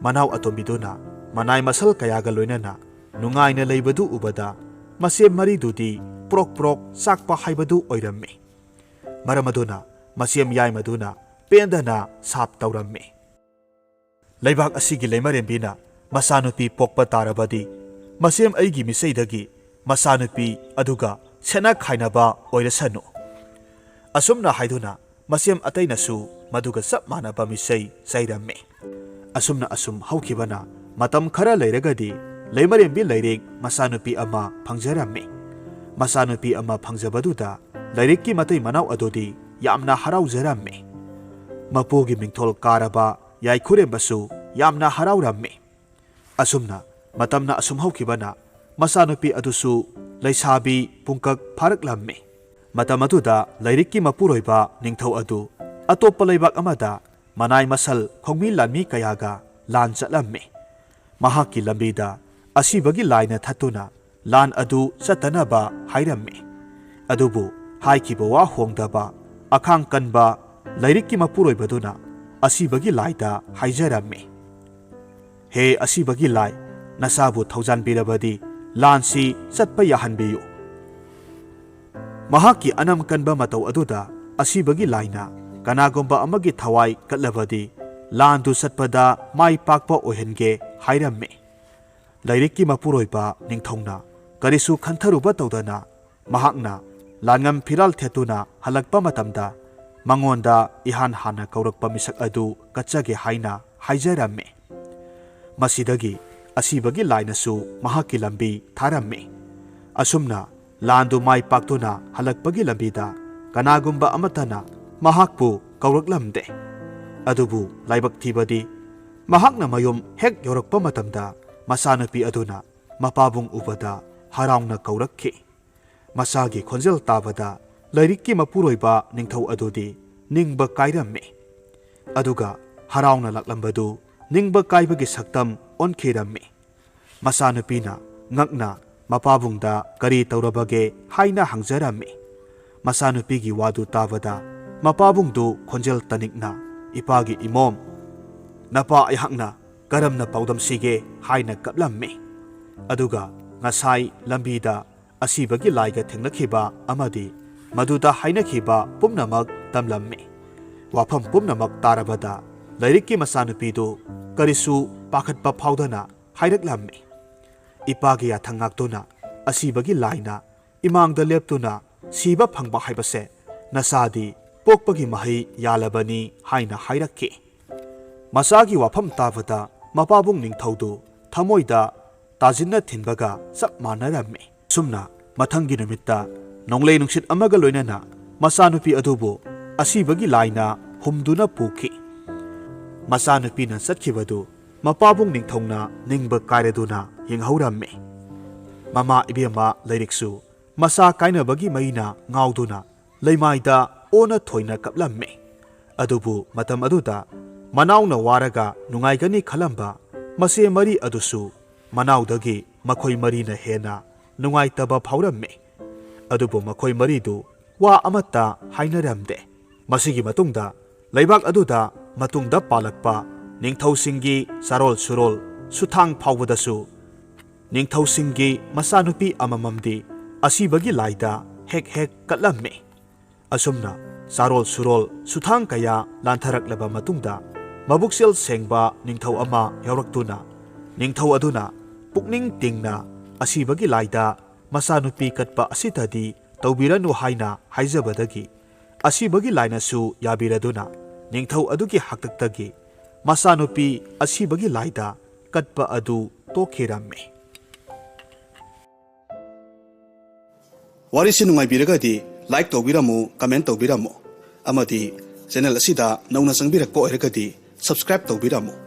ꯃꯅꯥꯎ ꯑꯇꯣꯝꯕꯤꯗꯨꯅ ꯃꯅꯥꯏ ꯃꯁꯜ ꯀꯌꯥꯒ ꯂꯣꯏꯅꯅ ꯅꯨꯡꯉꯥꯏꯅ ꯂꯩꯕꯗꯨ ꯎꯕꯗ ꯃꯆꯦ ꯃꯔꯤꯗꯨꯗꯤ ꯄ꯭ꯔꯣꯛ ꯄ꯭ꯔꯣꯛ ꯆꯥꯛꯄ ꯍꯥꯏꯕꯗꯨ ꯑꯣꯏꯔꯝꯃꯤ ꯃꯔꯝ ꯑꯗꯨꯅ ꯃꯆꯦꯝ ꯌꯥꯏꯃꯗꯨꯅ ꯄꯦꯟꯗꯅ ꯁꯥꯞ ꯇꯧꯔꯝꯃꯤ ꯂꯩꯕꯥꯛ ꯑꯁꯤꯒꯤ ꯂꯩꯃꯔꯦꯝꯕꯤꯅ ꯃꯆꯥꯅꯨꯄꯤ ꯄꯣꯛꯄ ꯇꯥꯔꯕꯗꯤ ꯃꯆꯦꯝ ꯑꯩꯒꯤ ꯃꯤꯆꯩꯗꯒꯤ ꯃꯆꯥꯅꯨꯄꯤ ꯑꯗꯨꯒ ꯁꯦꯠꯅ ꯈꯥꯏꯅꯕ ꯑꯣꯏꯔꯁꯅꯨ ꯑꯁꯨꯝꯅ ꯍꯥꯏꯗꯨꯅ ꯃꯆꯦꯝ ꯑꯇꯩꯅꯁꯨ ꯃꯗꯨꯒ ꯆꯞ ꯃꯥꯟꯅꯕ ꯃꯤꯆꯩ ꯆꯩꯔꯝꯃꯤ ꯑꯁꯨꯝꯅ ꯑꯁꯨꯝ ꯍꯧꯈꯤꯕꯅ ꯃꯇꯝ ꯈꯔ ꯂꯩꯔꯒꯗꯤ ꯂꯩꯃꯔꯦꯝꯕꯤ ꯂꯩꯔꯤꯛ ꯃꯆꯥꯅꯨꯄꯤ ꯑꯃ ꯐꯪꯖꯔꯝꯃꯤ ꯃꯆꯥꯅꯨꯄꯤ ꯑꯃ ꯐꯪꯖꯕꯗꯨꯗ ꯂꯩꯔꯤꯛꯀꯤ ꯃꯇꯩ ꯃꯅꯥꯎ ꯑꯗꯨꯗꯤ ꯌꯥꯝꯅ ꯍꯔꯥꯎꯖꯔꯝꯃꯤ ꯃꯄꯨꯒꯤ ꯃꯤꯡꯊꯣꯜ ꯀꯥꯔꯕ ꯌꯥꯏꯈꯨꯔꯦꯝꯕꯁꯨ ꯌꯥꯝꯅ ꯍꯔꯥꯎꯔꯝꯃꯤ ꯑꯁꯨꯝꯅ ꯃꯇꯝꯅ ꯑꯁꯨꯝ ꯍꯧꯈꯤꯕꯅ ꯃꯆꯥꯅꯨꯄꯤ ꯑꯗꯨꯁꯨ ꯂꯩꯁꯥꯕꯤ ꯄꯨꯡꯀꯛ ꯐꯥꯔꯛꯂꯝꯃꯤ ꯃꯇꯝ ꯑꯗꯨꯗ ꯂꯩꯔꯤꯛꯀꯤ ꯃꯄꯨꯔꯣꯏꯕ ꯅꯤꯡꯊꯧ ꯑꯗꯨ ꯑꯇꯣꯞꯄ ꯂꯩꯕꯥꯛ ꯑꯃꯗ ꯃꯅꯥꯏ ꯃꯁꯜ ꯈꯣꯡꯃꯤ ꯂꯥꯟꯃꯤ ꯀꯌꯥꯒ ꯂꯥꯟ ꯆꯠꯂꯝꯃꯤ ꯃꯍꯥꯛꯀꯤ ꯂꯝꯕꯤꯗ ꯑꯁꯤꯕꯒꯤ ꯂꯥꯏꯅ ꯊꯠꯇꯨꯅ ꯂꯥꯟ ꯑꯗꯨ ꯆꯠꯇꯅꯕ ꯍꯥꯏꯔꯝꯃꯤ ꯑꯗꯨꯕꯨ ꯍꯥꯏꯈꯤꯕ ꯋꯥ ꯍꯣꯡꯗꯕ ꯑꯈꯥꯡ ꯀꯟꯕ ꯂꯩꯔꯤꯛꯀꯤ ꯃꯄꯨꯔꯣꯏꯕꯗꯨꯅ ꯑꯁꯤꯕꯒꯤ ꯂꯥꯏꯗ ꯍꯥꯏꯖꯔꯝꯃꯤ ꯍꯦ ꯑꯁꯤꯕꯒꯤ ꯂꯥꯏ ꯅꯁꯥꯕꯨ ꯊꯧꯖꯥꯟꯕꯤꯔꯕꯗꯤ ꯂꯥꯟꯁꯤ ꯆꯠꯄ ꯌꯥꯍꯟꯕꯤꯌꯨ ꯃꯍꯥꯛꯀꯤ ꯑꯅꯝ ꯀꯟꯕ ꯃꯇꯧ ꯑꯗꯨꯗ ꯑꯁꯤꯕꯒꯤ ꯂꯥꯏꯅ ꯀꯅꯥꯒꯨꯝꯕ ꯑꯃꯒꯤ ꯊꯋꯥꯏ ꯀꯠꯂꯕꯗꯤ ꯂꯥꯟꯗꯨ ꯆꯠꯄꯗ ꯃꯥꯏ ꯄꯥꯛꯄ ꯑꯣꯏꯍꯟꯒꯦ ꯍꯥꯏꯔꯝꯃꯤ ꯂꯩꯔꯤꯛꯀꯤ ꯃꯄꯨꯔꯣꯏꯕ ꯅꯤꯡꯊꯧꯅ ꯀꯔꯤꯁꯨ ꯈꯟꯊꯔꯨꯕ ꯇꯧꯗꯅ ꯃꯍꯥꯛꯅ ꯂꯥꯟꯉꯝ ꯐꯤꯔꯥꯜ ꯊꯦꯠꯇꯨꯅ ꯍꯜꯂꯛꯄ ꯃꯇꯝꯗ ꯃꯉꯣꯟꯗ ꯏꯍꯥꯟ ꯍꯥꯟꯅ ꯀꯧꯔꯛꯄ ꯃꯤꯁꯛ ꯑꯗꯨ ꯀꯠꯆꯒꯦ ꯍꯥꯏꯅ ꯍꯥꯏꯖꯔꯝꯃꯤ ꯃꯁꯤꯗꯒꯤ ꯑꯁꯤꯕꯒꯤ ꯂꯥꯏꯅꯁꯨ ꯃꯍꯥꯛꯀꯤ ꯂꯝꯕꯤ ꯊꯥꯔꯝꯃꯤ ꯑꯁꯨꯝꯅ ꯂꯥꯟꯗꯨ ꯃꯥꯏ ꯄꯥꯛꯇꯨꯅ ꯍꯜꯂꯛꯄꯒꯤ ꯂꯝꯕꯤꯗ ꯀꯅꯥꯒꯨꯝꯕ ꯑꯃꯠꯇꯅ ꯃꯍꯥꯛꯄꯨ ꯀꯧꯔꯛꯂꯝꯗꯦ ꯑꯗꯨꯕꯨ ꯂꯥꯏꯕꯛ ꯊꯤꯕꯗꯤ ꯃꯍꯥꯛꯅ ꯃꯌꯨꯝ ꯍꯦꯛ ꯌꯧꯔꯛꯄ ꯃꯇꯝꯗ ꯃꯆꯥꯅꯨꯄꯤ ꯑꯗꯨꯅ ꯃꯄꯥꯕꯨꯡ ꯎꯕꯗ ꯍꯔꯥꯎꯅ ꯀꯧꯔꯛꯈꯤ ꯃꯆꯥꯒꯤ ꯈꯣꯟꯖꯦꯜ ꯇꯥꯕꯗ ꯂꯩꯔꯤꯛꯀꯤ ꯃꯄꯨꯔꯣꯏꯕ ꯅꯤꯡꯊꯧ ꯑꯗꯨꯗꯤ ꯅꯤꯡꯕ ꯀꯥꯏꯔꯝꯃꯤ ꯑꯗꯨꯒ ꯍꯔꯥꯎꯅ ꯂꯥꯛꯂꯝꯕꯗꯨ ꯅꯤꯡꯕ ꯀꯥꯏꯕꯒꯤ ꯁꯛꯇꯝ ꯑꯣꯟꯈꯤꯔꯝꯃꯤ ꯃꯆꯥꯅꯨꯄꯤꯅ ꯉꯛꯅ ꯃꯄꯥꯕꯨꯡꯗ ꯀꯔꯤ ꯇꯧꯔꯕꯒꯦ ꯍꯥꯏꯅ ꯍꯪꯖꯔꯝꯃꯤ ꯃꯆꯥꯅꯨꯄꯤꯒꯤ ꯋꯥꯗꯨ ꯇꯥꯕꯗ ꯃꯄꯥꯕꯨꯡꯗꯨ ꯈꯣꯟꯖꯦꯜ ꯇꯅꯤꯛꯅ ꯏꯄꯥꯒꯤ ꯏꯃꯣꯝ ꯅꯄꯥ ꯑꯩꯍꯥꯛꯅ ꯀꯔꯝꯅ ꯄꯥꯎꯗꯝꯁꯤꯒꯦ ꯍꯥꯏꯅ ꯀꯞꯂꯝꯃꯤ ꯑꯗꯨꯒ ꯉꯁꯥꯏ ꯂꯝꯕꯤꯗ ꯑꯁꯤꯕꯒꯤ ꯂꯥꯏꯒ ꯊꯦꯡꯅꯈꯤꯕ ꯑꯃꯗꯤ ꯃꯗꯨꯗ ꯍꯥꯏꯅꯈꯤꯕ ꯄꯨꯝꯅꯃꯛ ꯇꯝꯂꯝꯃꯤ ꯋꯥꯐꯝ ꯄꯨꯝꯅꯃꯛ ꯇꯥꯔꯕꯗ ꯂꯩꯔꯤꯛꯀꯤ ꯃꯆꯥꯅꯨꯄꯤꯗꯨ ꯀꯔꯤꯁꯨ ꯄꯥꯈꯠꯄ ꯐꯥꯎꯗꯅ ꯍꯥꯏꯔꯛꯂꯝꯃꯤ ꯏꯄꯥꯒꯤ ꯌꯥꯊꯪ ꯉꯥꯛꯇꯨꯅ ꯑꯁꯤꯕꯒꯤ ꯂꯥꯏꯅ ꯏꯃꯥꯡꯗ ꯂꯦꯞꯇꯨꯅ ꯁꯤꯕ ꯐꯪꯕ ꯍꯥꯏꯕꯁꯦ ꯅꯆꯥꯗꯤ ꯄꯣꯛꯄꯒꯤ ꯃꯍꯩ ꯌꯥꯜꯂꯕꯅꯤ ꯍꯥꯏꯅ ꯍꯥꯏꯔꯛꯈꯤ ꯃꯆꯥꯒꯤ ꯋꯥꯐꯝ ꯇꯥꯕꯗ ꯃꯄꯥꯕꯨꯡ ꯅꯤꯡꯊꯧꯗꯨ ꯊꯃꯣꯏꯗ ꯇꯥꯖꯤꯟꯅ ꯊꯤꯟꯕꯒ ꯆꯞ ꯃꯥꯟꯅꯔꯝꯃꯤ ꯁꯨꯝꯅ ꯃꯊꯪꯒꯤ ꯅꯨꯃꯤꯠꯇ ꯅꯣꯡꯂꯩ ꯅꯨꯡꯁꯤꯠ ꯑꯃꯒ ꯂꯣꯏꯅꯅ ꯃꯆꯥꯅꯨꯄꯤ ꯑꯗꯨꯕꯨ ꯑꯁꯤꯕꯒꯤ ꯂꯥꯏꯅ ꯍꯨꯝꯗꯨꯅ ꯄꯨꯈꯤ ꯃꯆꯥꯅꯨꯄꯤꯅ ꯆꯠꯈꯤꯕꯗꯨ ꯃꯄꯥꯕꯨꯡ ꯅꯤꯡꯊꯧꯅ ꯅꯤꯡꯕ ꯀꯥꯏꯔꯗꯨꯅ ꯌꯦꯡꯍꯧꯔꯝꯃꯤ꯫ ꯃꯃꯥ ꯏꯕꯦꯝꯃ ꯂꯩꯔꯤꯛꯁꯨ ꯃꯁꯥ ꯀꯥꯏꯅꯕꯒꯤ ꯃꯩꯅ ꯉꯥꯎꯗꯨꯅ ꯂꯩꯃꯥꯏꯗ ꯑꯣꯟꯅ ꯊꯣꯏꯅ ꯀꯞꯂꯝꯃꯤ꯫ ꯑꯗꯨꯕꯨ ꯃꯇꯝ ꯑꯗꯨꯗ ꯃꯅꯥꯎꯅ ꯋꯥꯔꯒ ꯅꯨꯡꯉꯥꯏꯒꯅꯤ ꯈꯜꯂꯝꯕ ꯃꯆꯦ ꯃꯔꯤ ꯑꯗꯨꯁꯨ ꯃꯅꯥꯎꯗꯒꯤ ꯃꯈꯣꯏ ꯃꯔꯤꯅ ꯍꯦꯟꯅ ꯅꯨꯡꯉꯥꯏꯇꯕ ꯐꯥꯎꯔꯝꯃꯤ꯫ ꯑꯗꯨꯕꯨ ꯃꯈꯣꯏ ꯃꯔꯤꯗꯨ ꯋꯥ ꯑꯃꯠꯇ ꯍꯥꯏꯅꯔꯝꯗꯦ꯫ ꯃꯁꯤꯒꯤ ꯃꯇꯨꯡꯗ ꯂꯩꯕꯥꯛ ꯑꯗꯨꯗ ꯃꯇꯨꯡꯗ ꯄꯥꯜꯂꯛꯄ ꯅꯤꯡꯊꯧꯁꯤꯡꯒꯤ ꯆꯥꯔꯣꯜ ꯁꯨꯔꯣꯜ ꯁꯨꯊꯥꯡ ꯐꯥꯎꯕꯗꯁꯨ ꯅꯤꯡꯊꯧꯁꯤꯡꯒꯤ ꯃꯆꯥꯅꯨꯄꯤ ꯑꯃꯃꯝꯗꯤ ꯑꯁꯤꯕꯒꯤ ꯂꯥꯏꯗ ꯍꯦꯛ ꯍꯦꯛ ꯀꯠꯂꯝꯃꯤ꯫ ꯑꯁꯨꯝꯅ ꯆꯥꯔꯣꯜ ꯁꯨꯔꯣꯜ ꯁꯨꯊꯥꯡ ꯀꯌꯥ ꯂꯥꯟꯊꯔꯛꯂꯕ ꯃꯇꯨꯡꯗ ꯃꯕꯨꯛꯆꯦꯜ ꯁꯦꯡꯕ ꯅꯤꯡꯊꯧ ꯑꯃ ꯌꯥꯎꯔꯛꯇꯨꯅ ꯅꯤꯡꯊꯧ ꯑꯗꯨꯅ ꯄꯨꯛꯅꯤꯡ ꯇꯤꯡꯅ ꯑꯁꯤꯕꯒꯤ ꯂꯥꯏꯗ ꯃꯆꯥꯅꯨꯄꯤ ꯀꯠꯄ ꯑꯁꯤꯇꯗꯤ ꯇꯧꯕꯤꯔꯅꯨ ꯍꯥꯏꯅ ꯍꯥꯏꯖꯕꯗꯒꯤ ꯑꯁꯤꯕꯒꯤ ꯂꯥꯏꯅꯁꯨ ꯌꯥꯕꯤꯔꯗꯨꯅ ꯅꯤꯡꯊꯧ ꯑꯗꯨꯒꯤ ꯍꯥꯛꯇꯛꯇꯒꯤ ꯃꯆꯥꯅꯨꯄꯤ ꯑꯁꯤꯕꯒꯤ ꯂꯥꯏꯗ ꯀꯠꯄ ꯑꯗꯨ ꯇꯣꯛꯈꯤꯔꯝꯃꯤ꯫ ꯋꯥꯔꯤꯁꯤ ꯅꯨꯡꯉꯥꯏꯕꯤꯔꯒꯗꯤ ꯂꯥꯏꯛ ꯇꯧꯕꯤꯔꯝꯃꯨ, ꯀꯃꯦꯟ ꯇꯧꯕꯤꯔꯝꯃꯨ, ꯑꯃꯗꯤ ꯆꯦꯅꯦꯜ ꯑꯁꯤꯗ ꯅꯧꯅ ꯆꯪꯕꯤꯔꯛꯄ ꯑꯣꯏꯔꯒꯗꯤ ꯁꯕꯁꯀ꯭ꯔꯥꯏꯕ ꯇꯧꯕꯤꯔꯝꯃꯨ꯫